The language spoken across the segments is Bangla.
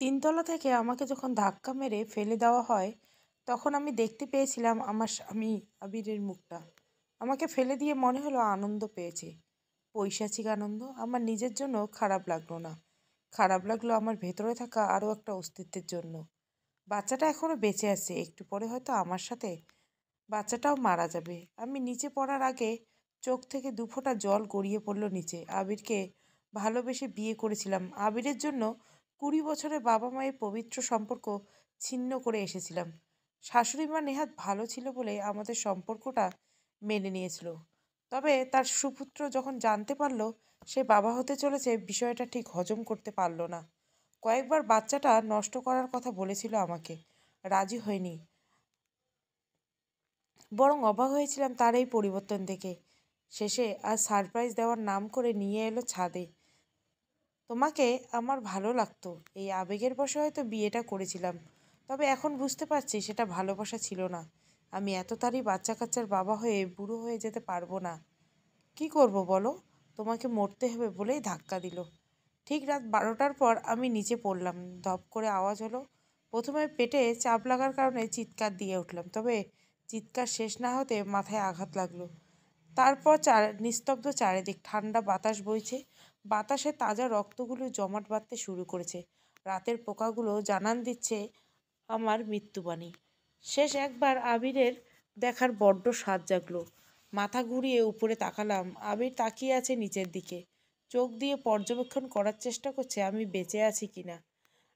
তিনতলা থেকে আমাকে যখন ধাক্কা মেরে ফেলে দেওয়া হয়, তখন আমি দেখতে পেয়েছিলাম আমার স্বামী আবিরের মুখটা। আমাকে ফেলে দিয়ে মনে হলো আনন্দ পেয়েছে, পৈশাচিক আনন্দ। আমার নিজের জন্য খারাপ লাগলো না, খারাপ লাগলো আমার ভেতরে থাকা আরও একটা অস্তিত্বের জন্য। বাচ্চাটা এখনো বেঁচে আছে, একটু পরে হয়তো আমার সাথে বাচ্চাটাও মারা যাবে। আমি নিচে পড়ার আগে চোখ থেকে দুফোঁটা জল গড়িয়ে পড়লো নিচে। আবিরকে ভালোবেসে বিয়ে করেছিলাম, আবিরের জন্য 20 বছরের বাবা মায়ের পবিত্র সম্পর্ক ছিন্ন করে এসেছিলাম। শাশুড়ি মা নেহাত ভালো ছিল বলে আমাদের সম্পর্কটা মেনে নিয়েছিল। তবে তার সুপুত্র যখন জানতে পারলো সে বাবা হতে চলেছে, বিষয়টা ঠিক হজম করতে পারলো না। কয়েকবার বাচ্চাটা নষ্ট করার কথা বলেছিল আমাকে, রাজি হয়নি, বরং অবাক হয়েছিলাম তার এই পরিবর্তন দেখে। শেষে আজ সারপ্রাইজ দেওয়ার নাম করে নিয়ে এলো ছাদে। তোমাকে আমার ভালো লাগতো, এই আবেগের বশে হয়তো বিয়েটা করেছিলাম। তবে এখন বুঝতে পারছি সেটা ভালোবাসা ছিল না। আমি এত তাড়ি বাচ্চা কাচ্চার বাবা হয়ে বুড়ো হয়ে যেতে পারবো না। কি করব বলো, তোমাকে মরতে হবে বলেই ধাক্কা দিল। ঠিক রাত 12টার পর আমি নিচে পড়লাম। ধপ করে আওয়াজ হলো। প্রথমে পেটে চাপ লাগার কারণে চিৎকার দিয়ে উঠলাম, তবে চিৎকার শেষ না হতে মাথায় আঘাত লাগলো। তারপর নিস্তব্ধ চারিদিক, ঠান্ডা বাতাস বইছে, বাতাসে তাজা রক্তগুলো জমাট বাঁধতে শুরু করেছে। রাতের পোকাগুলো জানান দিচ্ছে আমার মৃত্যুবাণী। শেষ একবার আবিরের দেখার বড্ড স্বাদ জাগলো। মাথা ঘুরিয়ে উপরে তাকালাম, আবির তাকিয়ে আছে নিচের দিকে, চোখ দিয়ে পর্যবেক্ষণ করার চেষ্টা করছে আমি বেঁচে আছি কিনা।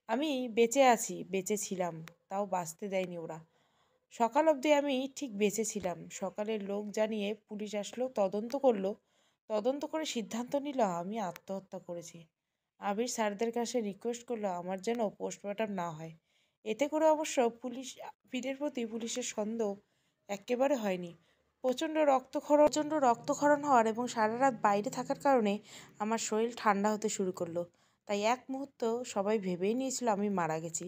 আমি বেঁচে আছি, বেঁচে ছিলাম, তাও বাঁচতে দেয়নি ওরা। সকাল অবধি আমি ঠিক বেঁচে ছিলাম। সকালের লোক জানিয়ে পুলিশ আসলো, তদন্ত করলো। তদন্ত করে সিদ্ধান্ত নিল আমি আত্মহত্যা করেছি। আবির স্যারদের কাছে রিকোয়েস্ট করলো আমার যেন পোস্টমর্টম না হয়। এতে করে অবশ্য আবিরের প্রতি পুলিশের সন্দেহ একেবারে হয়নি। প্রচণ্ড রক্তক্ষরণ হওয়ার এবং সারা রাত বাইরে থাকার কারণে আমার শরীর ঠান্ডা হতে শুরু করলো। তাই এক মুহূর্ত সবাই ভেবেই নিয়েছিল আমি মারা গেছি।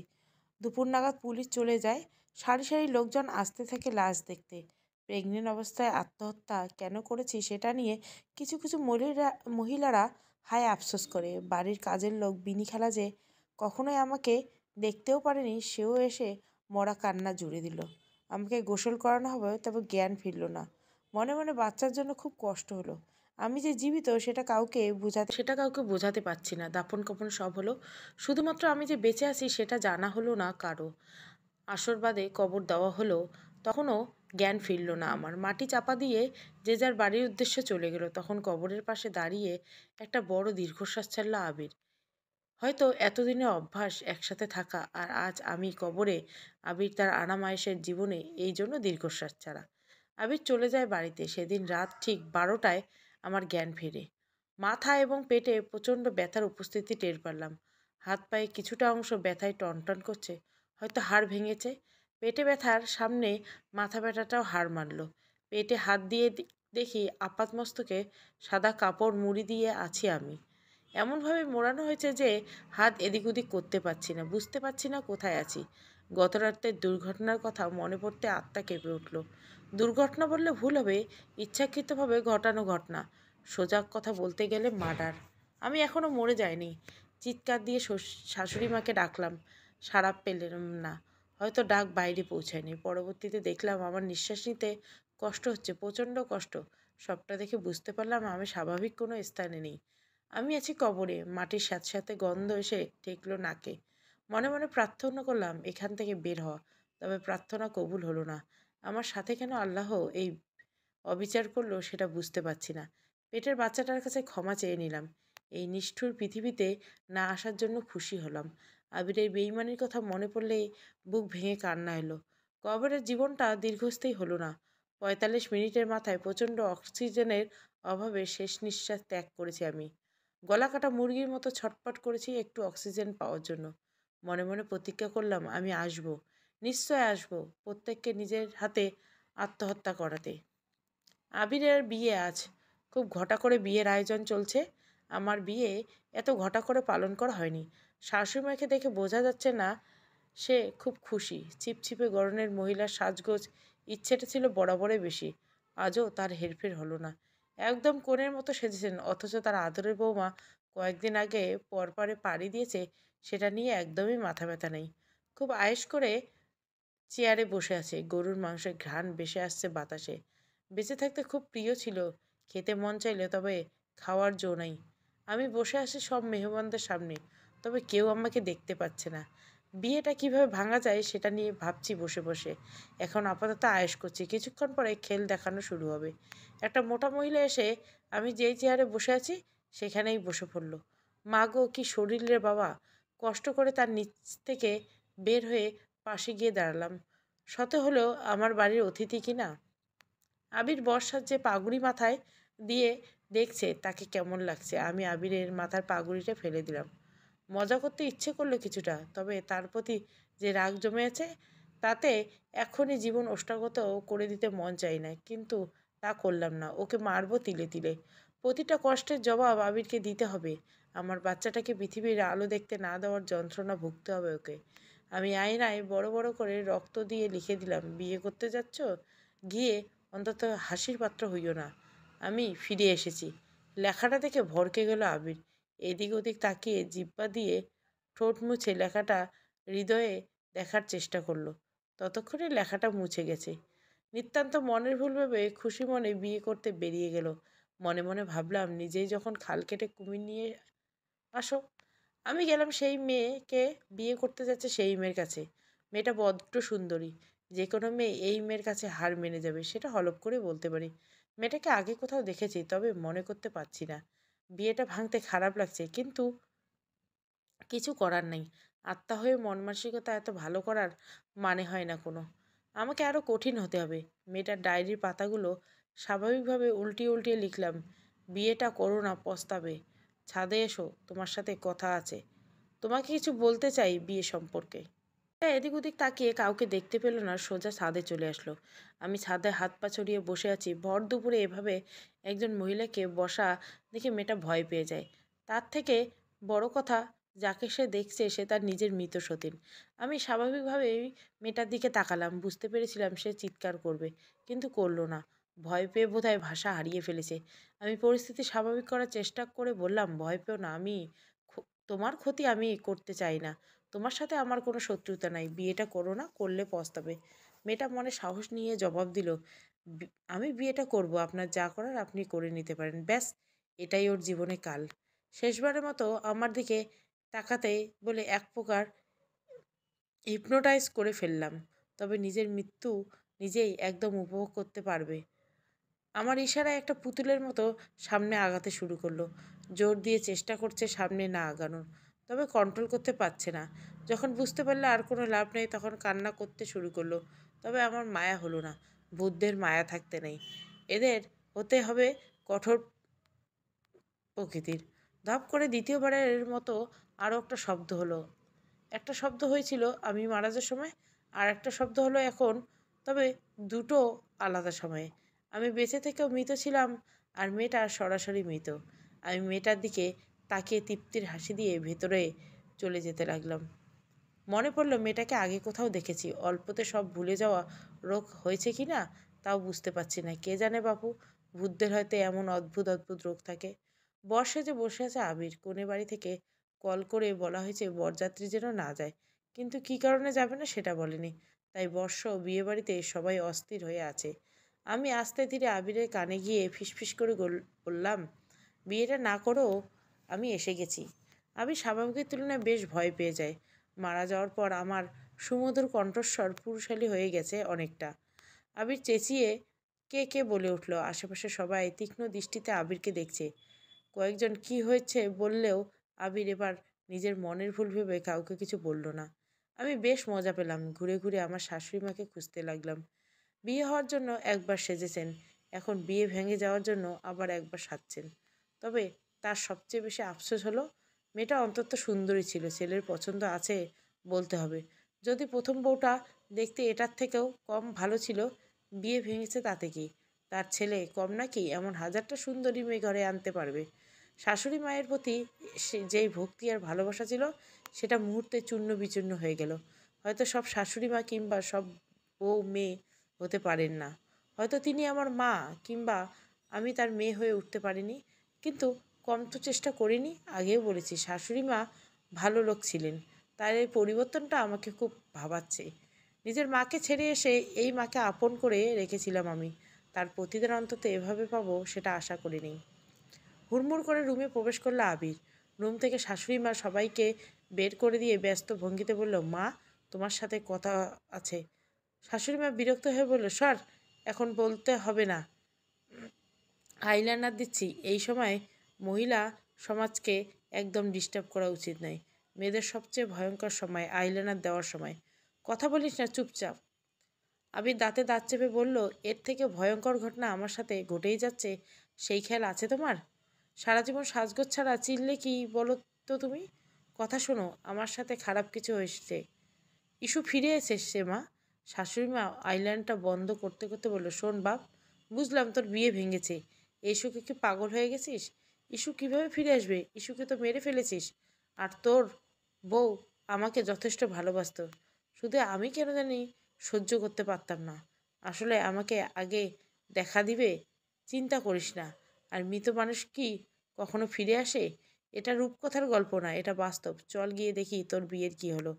দুপুর নাগাদ পুলিশ চলে যায়। সারি সারি লোকজন আসতে থাকে লাশ দেখতে। প্রেগনেন্ট অবস্থায় আত্মহত্যা কেন করেছি সেটা নিয়ে কিছু কিছু মহিলারা হায় আফসোস করে। বাড়ির কাজের লোক বিনি খালা যে কখনোই আমাকে দেখতেও পারেনি, সেও এসে মরা কান্না জুড়ে দিল। আমাকে গোসল করানো হবে, তবে জ্ঞান ফিরল না। মনে মনে বাচ্চার জন্য খুব কষ্ট হলো। আমি যে জীবিত সেটা কাউকে বোঝাতে পারছি না। দাফন কাফন সব হলো, শুধুমাত্র আমি যে বেঁচে আছি সেটা জানা হলো না কারো। আসর বাদে কবর দেওয়া হলো, তখনও জ্ঞান ফিরল না আমার। মাটি চাপা দিয়ে যে যার বাড়ির উদ্দেশ্যে চলে গেল। তখন কবরের পাশে দাঁড়িয়ে একটা বড় দীর্ঘশ্বাস ছাড়ল আবির। হয়তো এতদিনের অভ্যাস একসাথে থাকা, আর আজ আমি কবরে, আবির তার আরাম আয়েশের জীবনে এই জন্য দীর্ঘশ্বাস ছাড়া। আবির চলে যায় বাড়িতে। সেদিন রাত ঠিক 12টায় আমার জ্ঞান ফেরে। মাথা এবং পেটে প্রচণ্ড ব্যথার উপস্থিতি টের পেলাম। হাত পায়ে কিছুটা অংশ ব্যথায় টনটন করছে, হয়তো হাড় ভেঙেছে। পেটে ব্যথার সামনে মাথা ব্যথাটাও হার মানল। পেটে হাত দিয়ে দেখি আপাতমস্তকে সাদা কাপড় মুড়ি দিয়ে আছি আমি। এমনভাবে মোড়ানো হয়েছে যে হাত এদিক ওদিক করতে পারছি না, বুঝতে পারছি না কোথায় আছি। গত রাতের দুর্ঘটনার কথা মনে পড়তে আত্মা কেঁপে উঠল। দুর্ঘটনা বললে ভুল হবে, ইচ্ছাকৃতভাবে ঘটানো ঘটনা। সোজা কথা বলতে গেলে মার্ডার। আমি এখনও মরে যাইনি। চিৎকার দিয়ে শাশুড়ি মাকে ডাকলাম, সাড়া পেলাম না। হয়তো ডাক বাইরে পৌঁছায়নি। পরবর্তীতে দেখলাম আমার নিঃশ্বাস নিতে কষ্ট হচ্ছে, প্রচণ্ড কষ্ট। সবটা দেখে বুঝতে পারলাম আমি স্বাভাবিক কোনো স্থানে নেই। আমি আছি কবরে। মাটির সাথে সাথে গন্ধ এসে ঠেকলো নাকে। মনে মনে প্রার্থনা করলাম এখান থেকে বের হওয়া, তবে প্রার্থনা কবুল হলো না। আমার সাথে কেন আল্লাহ এই অবিচার করলো সেটা বুঝতে পারছি না। পেটের বাচ্চাটার কাছে ক্ষমা চেয়ে নিলাম। এই নিষ্ঠুর পৃথিবীতে না আসার জন্য খুশি হলাম। আবিরের বেইমানির কথা মনে পড়লেই বুক ভেঙে কান্না এলো। কবরের জীবনটা দীর্ঘস্থায়ী হলো না। 45 মিনিটের মাথায় প্রচণ্ড অক্সিজেনের অভাবে শেষ নিঃশ্বাস ত্যাগ করেছি আমি। গলা কাটা মুরগির মতো ছটপট করেছি একটু অক্সিজেন পাওয়ার জন্য। মনে মনে প্রতিজ্ঞা করলাম আমি আসব, নিশ্চয় আসব, প্রত্যেককে নিজের হাতে আত্মহত্যা করাতে। আবিরের বিয়ে আজ। খুব ঘটা করে বিয়ের আয়োজন চলছে। আমার বিয়ে এত ঘটা করে পালন করা হয়নি। শাশুড়িমাকে দেখে বোঝা যাচ্ছে না সে খুব খুশি। ছিপছিপে গড়নের মহিলার সাজগোজ ইচ্ছেটা ছিল বরাবরই বেশি। আজও তার হেরফের হলো না। একদম কোণের মতো সেজেছেন, অথচ তার আদরের বৌমা কয়েকদিন আগে পরপারে পাড়ি দিয়েছে সেটা নিয়ে একদমই মাথা ব্যথা নেই। খুব আয়েশ করে চেয়ারে বসে আছে, গরুর মাংসের ঘ্রাণ ভেসে আসছে বাতাসে। বেঁচে থাকতে খুব প্রিয় ছিল, খেতে মন চাইলে, তবে খাওয়ার জো নাই। আমি বসে আছি সব মেহমানদের সামনে, তবে কেউ আমাকে দেখতে পাচ্ছে না। বিয়েটা কিভাবে ভাঙা যায় সেটা নিয়ে ভাবছি বসে বসে। এখন আপাতত আয়েশ করছি, কিছুক্ষণ পরে খেল দেখানো শুরু হবে। একটা মোটা মহিলা এসে আমি যেই চেয়ারে বসে আছি সেখানেই বসে পড়ল। মা গো, কি শরীর রে বাবা! কষ্ট করে তার নিচ থেকে বের হয়ে পাশে গিয়ে দাঁড়ালাম। শত হলেও আমার বাড়ির অতিথি কিনা। আবির বর্ষার যে পাগুড়ি মাথায় দিয়ে দেখছে তাকে কেমন লাগছে। আমি আবিরের মাথার পাগুড়িটা ফেলে দিলাম। মজা করতে ইচ্ছে করলো কিছুটা, তবে তার প্রতি যে রাগ জমে আছে তাতে এখনই জীবন ওষ্ঠাগত করে দিতে মন চাই না, কিন্তু তা করলাম না। ওকে মারবো তিলে তিলে। প্রতিটা কষ্টের জবাব আবিরকে দিতে হবে। আমার বাচ্চাটাকে পৃথিবীর আলো দেখতে না দেওয়ার যন্ত্রণা ভুগতে হবে ওকে। আমি আয়নায় বড় বড় করে রক্ত দিয়ে লিখে দিলাম, বিয়ে করতে যাচ্ছ, গিয়ে অন্তত হাসির পাত্র হইও না। আমি ফিরে এসেছি। লেখাটা দেখে ভড়কে গেল আবির। এদিক ওদিক তাকিয়ে জিহ্বা দিয়ে ঠোঁট মুছে লেখাটা হৃদয়ে দেখার চেষ্টা করলো। ততক্ষণে লেখাটা মুছে গেছে। নিতান্ত মনের ভুল ভেবে খুশি মনে বিয়ে করতে বেরিয়ে গেল। মনে মনে ভাবলাম, নিজেই যখন খাল কেটে কুমির নিয়ে আসো। আমি গেলাম সেই মেয়েকে বিয়ে করতে যাচ্ছে সেই মেয়ের কাছে। মেয়েটা বড্ড সুন্দরী। যে কোনো মেয়ে এই মেয়ের কাছে হার মেনে যাবে, সেটা হলপ করে বলতে পারি। মেয়েটাকে আগে কোথাও দেখেছি, তবে মনে করতে পারছি না। বিয়েটা ভাঙতে খারাপ লাগছে, কিন্তু কিছু করার নেই। আত্মা হয়ে মন মানসিকতা এত ভালো করার মানে হয় না কোনো। আমাকে আরও কঠিন হতে হবে। মেয়েটার ডায়েরির পাতাগুলো স্বাভাবিকভাবে উল্টিয়ে উল্টিয়ে লিখলাম, বিয়েটা করো না, পস্তাবে। ছাদে এসো, তোমার সাথে কথা আছে। তোমাকে কিছু বলতে চাই বিয়ে সম্পর্কে। এদিক ওদিক তাকিয়ে কাউকে দেখতে পেল না, সোজা ছাদে চলে আসলো। আমি ছাদে হাত পা ছড়িয়ে বসে আছি। ভর দুপুরে এভাবে একজন মহিলাকে বসা দেখে মেয়েটা ভয় পেয়ে যায়। তার থেকে বড় কথা, যাকে সে দেখছে সে তার নিজের মৃত সতীন। আমি স্বাভাবিকভাবেই মেয়েটার দিকে তাকালাম। বুঝতে পেরেছিলাম সে চিৎকার করবে, কিন্তু করলো না। ভয় পেয়ে বোধহয় ভাষা হারিয়ে ফেলেছে। আমি পরিস্থিতি স্বাভাবিক করার চেষ্টা করে বললাম, ভয় পেও না, তোমার ক্ষতি আমি করতে চাই না। তোমার সাথে আমার কোনো শত্রুতা নাই। বিয়েটা করো না, করলে পস্তাবে। মেয়েটা মনে সাহস নিয়ে জবাব দিল, আমি বিয়েটা করব, আপনার যা করার আপনি করে নিতে পারেন, ব্যাস এটাই ওর জীবনে কাল। শেষবারের মতো আমার দিকে তাকাতে বলে এক প্রকার হিপনোটাইজ করে ফেললাম। তবে নিজের মৃত্যু নিজেই একদম উপভোগ করতে পারবে। আমার ইশারায় একটা পুতুলের মতো সামনে আগাতে শুরু করলো। জোর দিয়ে চেষ্টা করছে সামনে না আগানোর, তবে কন্ট্রোল করতে পারছে না। যখন বুঝতে পারলে আর কোনো লাভ নেই, তখন কান্না করতে শুরু করলো। তবে আমার মায়া হলো না। বুদ্ধের মায়া থাকতে নেই, এদের হতে হবে কঠোর প্রকৃতির। ধপ করে দ্বিতীয়বারের মতো আরও একটা শব্দ হলো। একটা শব্দ হয়েছিল আমি মারা যাওয়ার সময়, আর একটা শব্দ হলো এখন, তবে দুটো আলাদা সময়ে। আমি বেঁচে থেকেও মৃত ছিলাম, আর মেয়েটা সরাসরি মৃত। আমি মেয়েটার দিকে তাকিয়ে তৃপ্তির হাসি দিয়ে ভেতরে চলে যেতে লাগলাম। মনে পড়লো মেয়েটাকে আগে কোথাও দেখেছি। অল্পতে সব ভুলে যাওয়া রোগ হয়েছে কি না তাও বুঝতে পারছি না। কে জানে বাপু, ভূতদের হয়তো এমন অদ্ভুত অদ্ভুত রোগ থাকে। বর্ষে যে বসে আছে আবির, কোণে বাড়ি থেকে কল করে বলা হয়েছে বরযাত্রী যেন না যায়, কিন্তু কী কারণে যাবে না সেটা বলেনি। তাই বর্ষ বিয়েবাড়িতে সবাই অস্থির হয়ে আছে। আমি আস্তে ধীরে আবিরের কানে গিয়ে ফিসফিস করে বললাম, বিয়েটা না করেও আমি এসে গেছি। আবির স্বাভাবিকের তুলনায় বেশ ভয় পেয়ে যায়। মারা যাওয়ার পর আমার সুমধুর কণ্ঠস্বর পুরুষালী হয়ে গেছে অনেকটা। আবির চেঁচিয়ে কে কে বলে উঠল। আশেপাশে সবাই তীক্ষ্ণ দৃষ্টিতে আবিরকে দেখছে। কয়েকজন কি হয়েছে বললেও আবির এবার নিজের মনের ভুল ভেবে কাউকে কিছু বলল না। আমি বেশ মজা পেলাম। ঘুরে ঘুরে আমার শাশুড়ি মাকে খুঁজতে লাগলাম। বিয়ে হওয়ার জন্য একবার সেজেছেন, এখন বিয়ে ভেঙে যাওয়ার জন্য আবার একবার সাজছেন। তবে তার সবচেয়ে বেশি আফসোস হলো, মেয়েটা অন্তত সুন্দরী ছিল, ছেলের পছন্দ আছে বলতে হবে। যদি প্রথম বউটা দেখতে এটার থেকেও কম ভালো ছিল, বিয়ে ভেঙেছে তাতে কি? তার ছেলে কম নাকি এমন হাজারটা সুন্দরী মেয়ে ঘরে আনতে পারবে? শাশুড়ি মায়ের প্রতি যেই ভক্তি আর ভালোবাসা ছিল, সেটা মুহূর্তে চূর্ণ বিচূর্ণ হয়ে গেল। হয়তো সব শাশুড়ি মা কিংবা সব বউ মেয়ে হতে পারেন না। হয়তো তিনি আমার মা, কিংবা আমি তার মেয়ে হয়ে উঠতে পারিনি, কিন্তু কম তো চেষ্টা করিনি। আগেও বলেছি, শাশুড়ি মা ভালো লোক ছিলেন। তার এই পরিবর্তনটা আমাকে খুব ভাবাচ্ছে। নিজের মাকে ছেড়ে এসে এই মাকে আপন করে রেখেছিলাম আমি। তার প্রতিদান অন্তত এভাবে পাবো সেটা আশা করিনি। হুড়মুড় করে রুমে প্রবেশ করলো আবির। রুম থেকে শাশুড়ি মা সবাইকে বের করে দিয়ে ব্যস্ত ভঙ্গিতে বলল, মা, তোমার সাথে কথা আছে। শাশুড়ি মা বিরক্ত হয়ে বলল, সর, এখন বলতে হবে না, আইলাইনার দিচ্ছি। এই সময় মহিলা সমাজকে একদম ডিস্টার্ব করা উচিত নয়। মেয়েদের সবচেয়ে ভয়ঙ্কর সময় আইলাইনার দেওয়ার সময়। কথা বলিস না, চুপচাপ। আবির দাঁতে দাঁত চেপে বলল, এর থেকে ভয়ঙ্কর ঘটনা আমার সাথে ঘটেই যাচ্ছে, সেই খেয়াল আছে তোমার? সারা জীবন সাজগোজ ছাড়া চিনলে কি বলো তো তুমি? কথা শোনো, আমার সাথে খারাপ কিছু হয়েছে। ইস্যু ফিরে এসেছে মা। শাশুড়ি মা আইল্যান্ডটা বন্ধ করতে করতে বলল, শোন বাপ, বুঝলাম তোর বিয়ে ভেঙেছে। এই ইস্যুকে কি পাগল হয়ে গেছিস? ইস্যু কিভাবে ফিরে আসবে? ইস্যুকে তো মেরে ফেলেছিস। আর তোর বউ আমাকে যথেষ্ট ভালোবাসতো, শুধু আমি কেন জানি সহ্য করতে পারতাম না। আসলে আমাকে আগে দেখা দিবে। চিন্তা করিস না। আর মৃত মানুষ কি কখনো ফিরে আসে? এটা রূপকথার গল্প না, এটা বাস্তব। চল গিয়ে দেখি তোর বিয়ের কি হলো।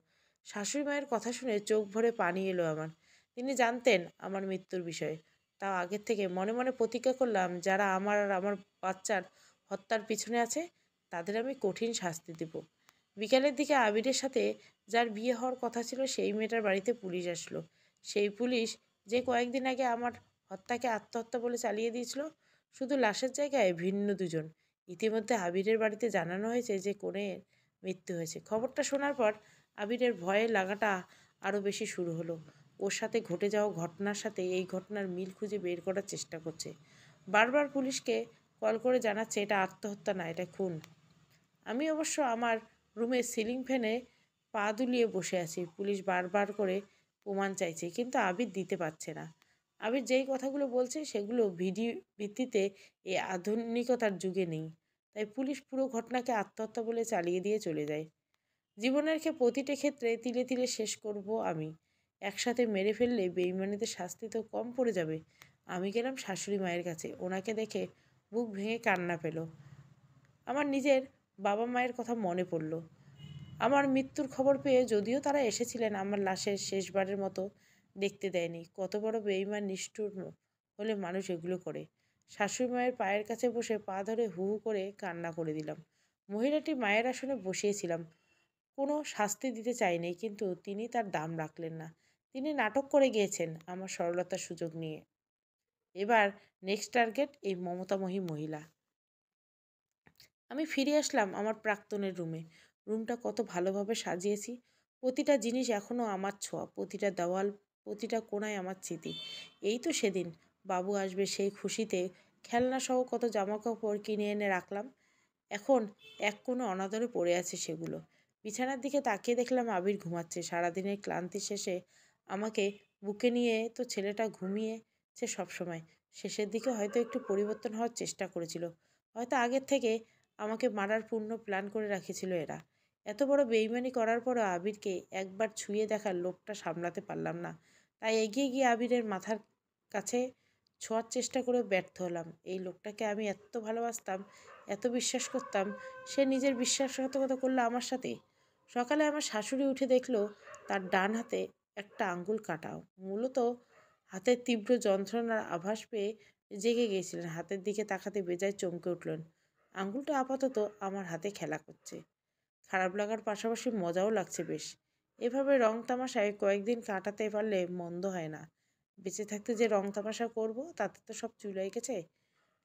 শাশুড়ি মায়ের কথা শুনে চোখ ভরে পানি এলো আমার। তিনি জানতেন আমার মৃত্যুর বিষয়ে। তাও আগের থেকে মনে মনে প্রতিজ্ঞা করলাম, যারা আমার আর আমার বাচ্চার হত্যার পিছনে আছে তাদের আমি কঠিন শাস্তি দেব। বিকালের দিকে আবিরের সাথে যার বিয়ে হওয়ার কথা ছিল সেই মেয়েটার বাড়িতে পুলিশ আসলো। সেই পুলিশ যে কয়েকদিন আগে আমার হত্যাকে আত্মহত্যা বলে চালিয়ে দিয়েছিল, শুধু লাশের জায়গায় ভিন্ন দুজন। ইতিমধ্যে আবিরের বাড়িতে জানানো হয়েছে যে কনের মৃত্যু হয়েছে। খবরটা শোনার পর আবিরের ভয়ে লাগাটা আরও বেশি শুরু হলো। ওর সাথে ঘটে যাওয়া ঘটনার সাথে এই ঘটনার মিল খুঁজে বের করার চেষ্টা করছে। বারবার পুলিশকে কল করে জানাচ্ছে এটা আত্মহত্যা না, এটা খুন। আমি অবশ্য আমার রুমের সিলিং ফ্যানে পা দুলিয়ে বসে আছি। পুলিশ বারবার করে প্রমাণ চাইছে, কিন্তু আবির দিতে পারছে না। আবির যেই কথাগুলো বলছে সেগুলো ভিডিও ভিত্তিতে এই আধুনিকতার যুগে নেই। তাই পুলিশ পুরো ঘটনাকে আত্মহত্যা বলে চালিয়ে দিয়ে চলে যায়। জীবনের প্রতিটা ক্ষেত্রে তিলে তিলে শেষ করব আমি। একসাথে মেরে ফেললে বেইমানিদের শাস্তি তো কম পড়ে যাবে। আমি গেলাম শাশুড়ি মায়ের কাছে। ওনাকে দেখে বুক ভেঙে কান্না পেল। আমার নিজের বাবা মায়ের কথা মনে পড়ল। আমার মৃত্যুর খবর পেয়ে যদিও তারা এসেছিলেন, আমার লাশের শেষবারের মতো দেখতে দেয়নি। কত বড় বেইমান নিষ্ঠুর হলে মানুষ এগুলো করে। শাশুড়ি মায়ের পায়ের কাছে বসে পা ধরে হু হু করে কান্না করে দিলাম। মহিলাটি মায়ের আসনে বসিয়েছিলাম। কোনো শাস্তি দিতে চাইনি, কিন্তু তিনি তার দাম রাখলেন না। তিনি নাটক করে গিয়েছেন আমার সরলতার সুযোগ নিয়ে। এবার নেক্সট টার্গেট এই মমতাময়ী মহিলা। আমি ফিরে আসলাম আমার প্রাক্তনের রুমে। রুমটা কত ভালোভাবে সাজিয়েছি। প্রতিটা জিনিস এখনও আমার ছোঁয়া, প্রতিটা দেওয়াল, প্রতিটা কোণায় আমার স্মৃতি। এই তো সেদিন বাবু আসবে সেই খুশিতে খেলনাসহ কত জামাকাপড় কিনে এনে রাখলাম। এখন এক কোণে অনাদরে পড়ে আছে সেগুলো। বিছানার দিকে তাকিয়ে দেখলাম আবির ঘুমাচ্ছে। সারাদিনের ক্লান্তি শেষে আমাকে বুকে নিয়ে তো ছেলেটা ঘুমিয়েছে সবসময়। শেষের দিকে হয়তো একটু পরিবর্তন হওয়ার চেষ্টা করেছিল। হয়তো আগের থেকে আমাকে মারার পূর্ণ প্ল্যান করে রাখেছিল এরা। এত বড় বেইমানি করার পরও আবিরকে একবার ছুঁয়ে দেখার লোভটা সামলাতে পারলাম না। তাই এগিয়ে গিয়ে আবিরের মাথার কাছে ছোঁয়ার চেষ্টা করে ব্যর্থ হলাম। এই লোকটাকে আমি এত ভালোবাসতাম, এত বিশ্বাস করতাম, সে নিজের বিশ্বাসঘাতকতা করলো আমার সাথে। সকালে আমার শাশুড়ি উঠে দেখলো তার ডান হাতে একটা আঙ্গুল কাটা। মূলত হাতের তীব্র যন্ত্রণার আভাস পেয়ে জেগে গিয়েছিলেন। হাতের দিকে তাকাতে বেজায় চমকে উঠলেন। আঙ্গুলটা আপাতত আমার হাতে খেলা করছে। খারাপ লাগার পাশাপাশি মজাও লাগছে বেশ। এভাবে রং তামাশায় কয়েকদিন কাটাতে পারলে মন্দ হয় না। বেঁচে থাকতে যে রং তামাশা করব তাতে তো সব চুলোয় গেছে।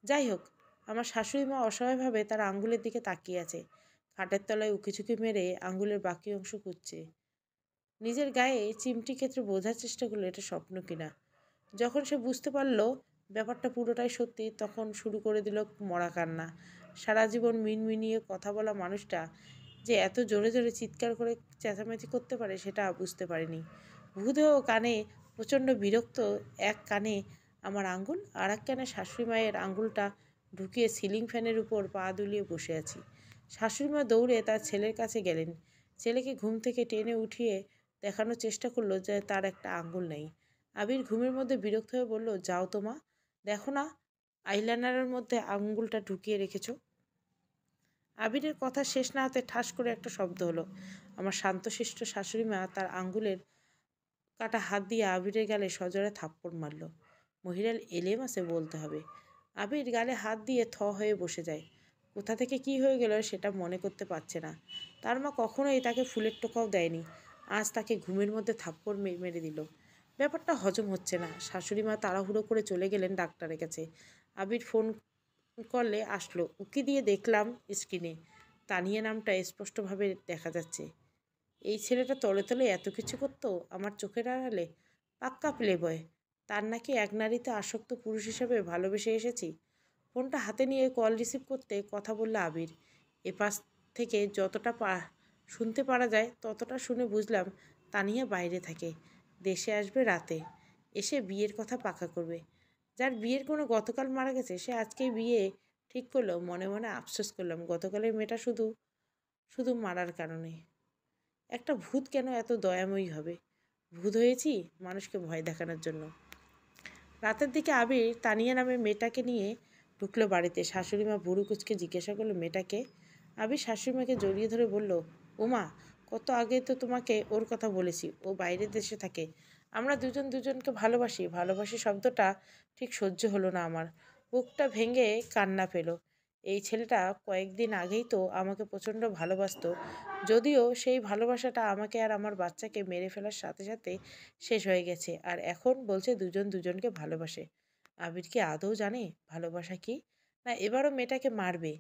যাই হোক, আমার শাশুড়ি মা অসহায়ভাবে তার আঙ্গুলের দিকে তাকিয়ে আছে। খাটের তলায় উকিঝুঁকি মেরে আঙ্গুলের বাকি অংশ খুঁজছে। নিজের গায়ে চিমটি ক্ষেত্রে বোঝার চেষ্টা করলো এটা স্বপ্ন কিনা। যখন সে বুঝতে পারল ব্যাপারটা পুরোটাই সত্যি, তখন শুরু করে দিল মরা কান্না। সারা জীবন মিনমিনিয়ে কথা বলা মানুষটা যে এত জোরে জোরে চিৎকার করে চেঁচামেচি করতে পারে সেটা বুঝতে পারিনি। ভূদেহ কানে প্রচণ্ড বিরক্ত। এক কানে আমার আঙ্গুল, আর এক কানে শাশুড়ি মায়ের আঙ্গুলটা ঢুকিয়ে সিলিং ফ্যানের উপর পা দুলিয়ে বসে আছি। শাশুড়ি মা দৌড়ে তার ছেলের কাছে গেলেন। ছেলেকে ঘুম থেকে টেনে উঠিয়ে দেখানোর চেষ্টা করলো যে তার একটা আঙ্গুল নেই। আবির ঘুমের মধ্যে বিরক্ত হয়ে বলল, যাও তো মা, দেখো না আইলাইনারের মধ্যে আঙ্গুলটা ঢুকিয়ে রেখেছো। আবিরের কথা শেষ না হতে ঠাস করে একটা শব্দ হলো। আমার শান্তশিষ্ট শাশুড়ি মা তার আঙ্গুলের কাটা হাত দিয়ে আবিরের গালে সজোরে থাপ্পড় মারল। মহিলার এলেম আছে বলতে হবে। আবির গালে হাত দিয়ে হয়ে বসে যায়। কোথা থেকে কি হয়ে গেল সেটা মনে করতে পারছে না। তার মা কখনোই তাকে ফুলের টোকাও দেয়নি, আজ তাকে ঘুমের মধ্যে থাপ্পড় মেরে দিল। ব্যাপারটা হজম হচ্ছে না। শাশুড়ি মা তাড়াহুড়ো করে চলে গেলেন ডাক্তারের কাছে। আবির ফোন করলে আসলো। উকি দিয়ে দেখলাম স্ক্রিনে তানিয়া নামটা স্পষ্টভাবে দেখা যাচ্ছে। এই ছেলেটা তলে তলে এত কিছু করতো আমার চোখের আড়ালে। পাক্কা প্লে বয়। তার নাকি এক নারীতে আসক্ত পুরুষ হিসেবে ভালোবেসে এসেছি। ফোনটা হাতে নিয়ে কল রিসিভ করতে কথা বলল আবির। এপাশ থেকে যতটা শুনতে পারা যায় ততটা শুনে বুঝলাম তানিয়া বাইরে থাকে। দেশে আসবে রাতে, এসে বিয়ের কথা পাকা করবে। যার বিয়ের কোনো গতকাল মারা গেছে সে আজকেই বিয়ে ঠিক করলো। মনে মনে আফসোস করলাম গতকালের মেয়েটা শুধু শুধু মারার কারণে। একটা ভূত কেন এত দয়াময়ী হবে? ভূত হয়েছি মানুষকে ভয় দেখানোর জন্য। রাতের দিকে আবির তানিয়া নামে মেয়েটাকে নিয়ে ঢুকলো বাড়িতে। শাশুড়িমা ভুরু কুচকে জিজ্ঞাসা করলো, মেয়েটাকে? আবির শাশুড়িমাকে জড়িয়ে ধরে বলল, ওমা, কত আগে তো তোমাকে ওর কথা বলেছি। ও বাইরের দেশে থাকে। আমরা দুজন দুজনকে ভালোবাসি। ভালোবাসি শব্দটা ঠিক সহ্য হলো না আমার। বুকটা ভেঙে কান্না পেল। এই ছেলেটা কয়েকদিন আগেই তো আমাকে প্রচণ্ড ভালোবাসতো, যদিও সেই ভালোবাসাটা আমাকে আর আমার বাচ্চাকে মেরে ফেলার সাথে সাথে শেষ হয়ে গেছে। আর এখন বলছে দুজন দুজনকে ভালোবাসে। আবির কি আদৌ জানে ভালোবাসা কি? না এবারও মেয়েটাকে মারবে?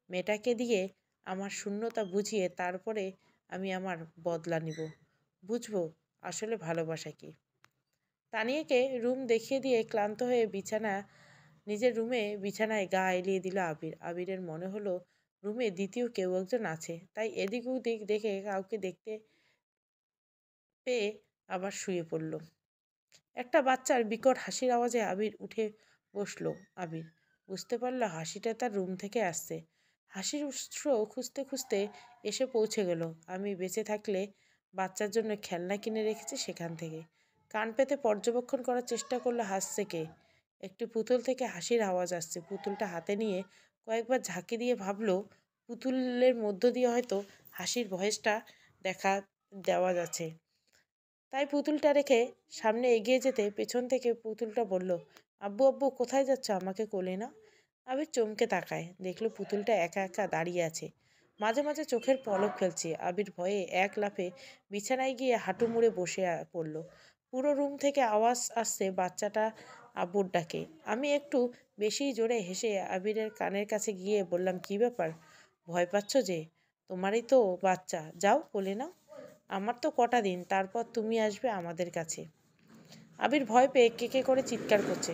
মেয়েটাকে দিয়ে আমার শূন্যতা বুঝিয়ে তারপরে আমি আমার বদলা নিব। বুঝবো আসলে ভালোবাসা কি। তানিয়াকে রুম দেখিয়ে দিয়ে ক্লান্ত হয়ে নিজের রুমে বিছানায় গা এলিয়ে দিল আবির। আবিরের মনে হলো রুমে দ্বিতীয় কেউ একজন আছে, তাই এদিক ওদিক দেখে কাউকে দেখতে পেয়ে আবার শুয়ে পড়ল। একটা বাচ্চার বিকট হাসির আওয়াজে আবির উঠে বসলো। আবির বুঝতে পারল হাসিটা তার রুম থেকে আসছে। হাসির উৎস খুঁজতে খুঁজতে এসে পৌঁছে গেল আমি বেঁচে থাকলে বাচ্চার জন্য খেলনা কিনে রেখেছি সেখান থেকে। কান পেতে পর্যবেক্ষণ করার চেষ্টা করলো হাসছে কে। একটি পুতুল থেকে হাসির আওয়াজ আসছে। পুতুলটা হাতে নিয়ে কয়েকবার ঝাঁকি দিয়ে ভাবলো পুতুলের মধ্য দিয়ে হয়তো হাসির ভয়েসটা দেখা দেওয়া যাচ্ছে। তাই পুতুলটা রেখে সামনে এগিয়ে যেতে পেছন থেকে পুতুলটা বলল, আব্বু আব্বু কোথায় যাচ্ছ, আমাকে কোলে নাও। আবির চমকে তাকায়, দেখলো পুতুলটা একা একা দাঁড়িয়ে আছে, মাঝে মাঝে চোখের পলক ফেলছে। আবির ভয়ে এক লাফে বিছানায় গিয়ে হাঁটু মুড়ে বসে পড়ল। পুরো রুম থেকে আওয়াজ আসছে বাচ্চাটা আব্বুর ডাকে। আমি একটু বেশি জোরে হেসে আবিরের কানের কাছে গিয়ে বললাম, কি ব্যাপার, ভয় পাচ্ছ যে? তোমারই তো বাচ্চা, যাও কোলে নাও। আমার তো কটা দিন, তারপর তুমি আসবে আমাদের কাছে। আবির ভয় পেয়ে কেকে করে চিৎকার করছে।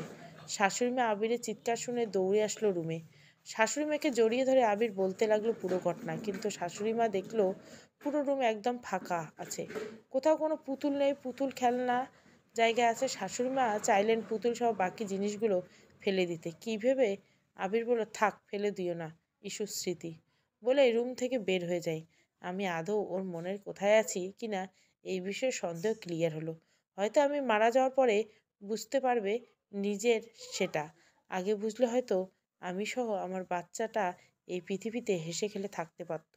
শাশুড়ি মা আবিরের চিৎকার শুনে দৌড়ে আসলো রুমে। শাশুড়ি মাকে জড়িয়ে ধরে আবির বলতে লাগলো পুরো ঘটনা। কিন্তু শাশুড়ি মা দেখলো পুরো রুম একদম ফাঁকা আছে, কোথাও কোনো পুতুল নেই। পুতুল খেলনা জায়গায় আছে। শাশুড়ি মা চাইলেন পুতুল সহ বাকি জিনিসগুলো ফেলে দিতে। কী ভেবে আবির বলল, থাক ফেলে দিও না, ইস্যুর স্মৃতি, বলে রুম থেকে বের হয়ে যায়। আমি আদৌ ওর মনের কোথায় আছি কিনা এই বিষয়ে সন্দেহ ক্লিয়ার হলো। হয়তো আমি মারা যাওয়ার পরে বুঝতে পারবে নিজের সেটা। আগে বুঝলে হয়তো আমি সহ আমার বাচ্চাটা এই পৃথিবীতে হেসে খেলে থাকতে পারত।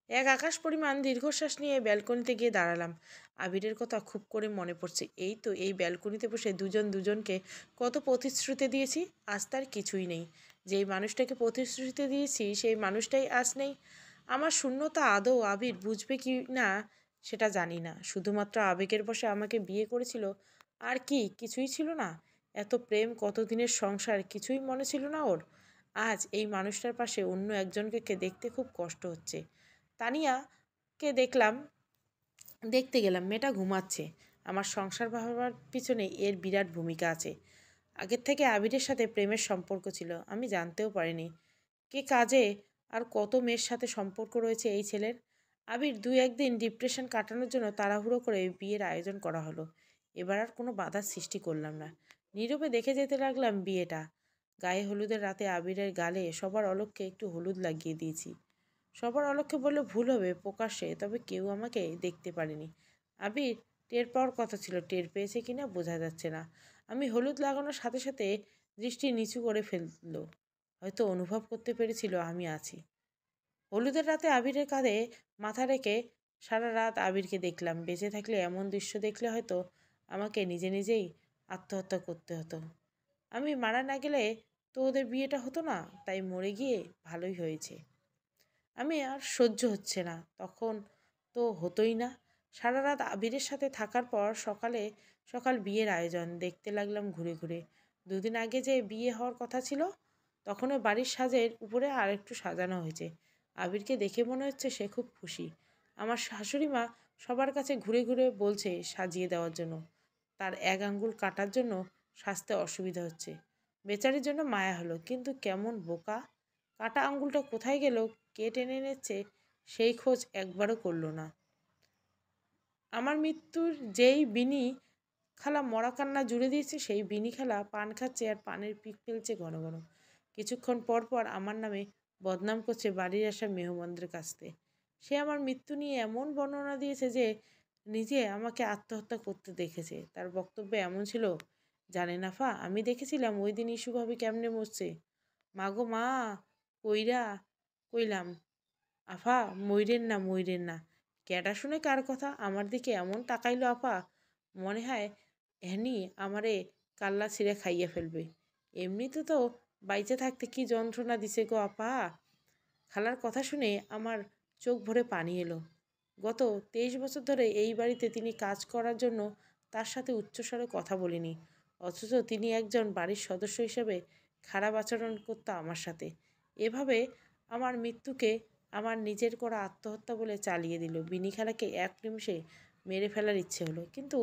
এক আকাশ পরিমাণ দীর্ঘশ্বাস নিয়ে ব্যালকনিতে গিয়ে দাঁড়ালাম। আবিরের কথা খুব করে মনে পড়ছে। এই তো এই ব্যালকনিতে বসে দুজন দুজনকে কত প্রতিশ্রুতি দিয়েছি, আজ তার কিছুই নেই। যেই মানুষটাকে প্রতিশ্রুতি দিয়েছি সেই মানুষটাই আজ নেই। আমার শূন্যতা আদৌ আবির বুঝবে কি না সেটা জানি না। শুধুমাত্র আবেগের বশে আমাকে বিয়ে করেছিল, আর কি কিছুই ছিল না। এত প্রেম, কতদিনের সংসার, কিছুই মনে ছিল না ওর। আজ এই মানুষটার পাশে অন্য একজনকে দেখতে খুব কষ্ট হচ্ছে। তানিয়াকে দেখতে গেলাম, মেয়েটা ঘুমাচ্ছে। আমার সংসার ভাবার পিছনে এর বিরাট ভূমিকা আছে। আগের থেকে আবিরের সাথে প্রেমের সম্পর্ক ছিল, আমি জানতেও পারিনি। কে কাজে আর কত মেয়ের সাথে সম্পর্ক রয়েছে এই ছেলের। আবির দুই একদিন ডিপ্রেশন কাটানোর জন্য তাড়াহুড়ো করে বিয়ের আয়োজন করা হলো। এবার আর কোনো বাধার সৃষ্টি করলাম না, নীরবে দেখে যেতে লাগলাম বিয়েটা। গায়ে হলুদের রাতে আবিরের গালে সবার অলক্ষ্যে একটু হলুদ লাগিয়ে দিয়েছি। সবার অলক্ষ্যে বললে ভুল হবে, প্রকাশ্যে, তবে কেউ আমাকে দেখতে পারেনি। আবির টের পাওয়ার কথা ছিল, টের পেয়েছে কিনা বোঝা যাচ্ছে না। আমি হলুদ লাগানোর সাথে সাথে দৃষ্টি নিচু করে ফেললো, হয়তো অনুভব করতে পেরেছিল আমি আছি। হলুদের রাতে আবিরের কাঁধে মাথা রেখে সারা রাত আবিরকে দেখলাম। বেঁচে থাকলে এমন দৃশ্য দেখলে হয়তো আমাকে নিজে নিজেই আত্মহত্যা করতে হতো। আমি মারা না গেলে তো ওদের বিয়েটা হতো না, তাই মরে গিয়ে ভালোই হয়েছে। আমি আর সহ্য হচ্ছে না, তখন তো হতোই না। সারা রাত আবিরের সাথে থাকার পর সকালে সকাল বিয়ের আয়োজন দেখতে লাগলাম ঘুরে ঘুরে। দুদিন আগে যে বিয়ে হওয়ার কথা ছিল, তখনও বাড়ির সাজের উপরে আর একটু সাজানো হয়েছে। আবিরকে দেখে মনে হচ্ছে সে খুব খুশি। আমার শাশুড়ি মা সবার কাছে ঘুরে ঘুরে বলছে সাজিয়ে দেওয়ার জন্য। তার এক আঙ্গুল কাটার জন্য সাজতে অসুবিধা হচ্ছে। বেচারির জন্য মায়া হলো, কিন্তু কেমন বোকা! কাটা আঙ্গুলটা কোথায় গেল, কে টেনে নিচ্ছে সেই খোঁজ একবারও করলো না। আমার মৃত্যুর যেই বিনি খালা মরা কান্না জুড়ে দিয়েছে, সেই বিনি খালা পান খাচ্ছে আর পানের পিক ফেলছে ঘন ঘন। কিছুক্ষণ পর পর আমার নামে বদনাম করছে বাড়ির আসা মেহমানদের কাছ থেকে। সে আমার মৃত্যু নিয়ে এমন বর্ণনা দিয়েছে যে নিজে আমাকে আত্মহত্যা করতে দেখেছে। তার বক্তব্য এমন ছিল, জানেন আফা, আমি দেখেছিলাম ওই দিন ইস্যু ভাবি কেমনে মরছে। মাগো মা, কইরা কইলাম, আফা মইরেন না মইরেন না। ক্যাডা শুনে কার কথা আমার দিকে এমন তাকাইলো আফা, মনে হয় হ্যানি আমারে কাল্লা ছিঁড়ে খাইয়ে ফেলবে। এমনিতে তো বাইচে থাকতে কি যন্ত্রণা দিছে গো আপা। খালার কথা শুনে আমার চোখ ভরে পানি এলো। গত 23 বছর ধরে এই বাড়িতে তিনি কাজ করার জন্য তার সাথে উচ্চস্বরে কথা বলিনি, অথচ তিনি একজন বাড়ির সদস্য হিসেবে খারাপ আচরণ করতো আমার সাথে। এভাবে আমার মৃত্যুকে আমার নিজের করা আত্মহত্যা বলে চালিয়ে দিল। বিনি খালাকে এক নিমিষে মেরে ফেলার ইচ্ছে হলো, কিন্তু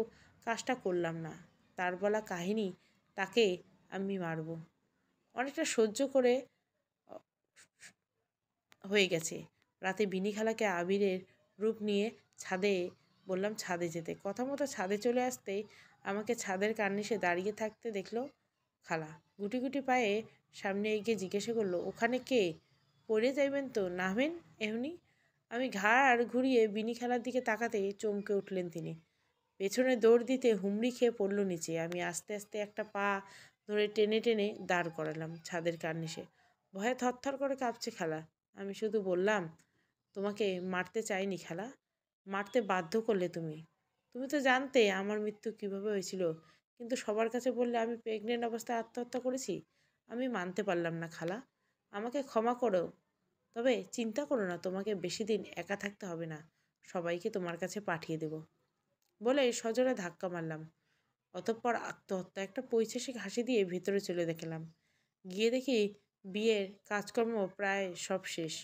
কাজটা করলাম না। তার বলা কাহিনী, তাকে আমি মারব। অনেকটা সহ্য করে হয়ে গেছে। রাতে বিনি খালাকে আবিরের রূপ নিয়ে ছাদে বললাম ছাদে যেতে। কথা মতো ছাদে চলে আসতেই আমাকে ছাদের কার্নিশে দাঁড়িয়ে থাকতে দেখলো খালা। গুটি গুটি পায়ে সামনে এগিয়ে জিজ্ঞাসা করলো, ওখানে কে? পড়ে যাইবেন তো, নামেন এমনি। আমি ঘাড় ঘুরিয়ে বিনি খালার দিকে তাকাতে চমকে উঠলেন তিনি। পেছনে দৌড় দিতে হুমড়ি খেয়ে পড়ল নিচে। আমি আস্তে আস্তে একটা পা ধরে টেনে টেনে দাঁড় করালাম ছাদের কার্নিশে। ভয়ে থরথর করে কাঁপছে খালা। আমি শুধু বললাম, তোমাকে মারতে চাইনি খালা, মারতে বাধ্য করলে তুমি। তুমি তো জানতে আমার মৃত্যু কিভাবে হয়েছিল, কিন্তু সবার কাছে বললে আমি প্রেগনেন্ট অবস্থায় আত্মহত্যা করেছি। আমি মানতে পারলাম না খালা, আমাকে ক্ষমা করো। তবে চিন্তা করো না, তোমাকে বেশি দিন একা থাকতে হবে না, সবাইকে তোমার কাছে পাঠিয়ে দেব বলে সজোরে ধাক্কা মারলাম। অতঃপর আত্মহত্যা একটা পৈশাসিক হাসি দিয়ে ভিতরে চলে দেখলাম। গিয়ে দেখি বিয়ের কাজকর্ম প্রায় সব শেষ।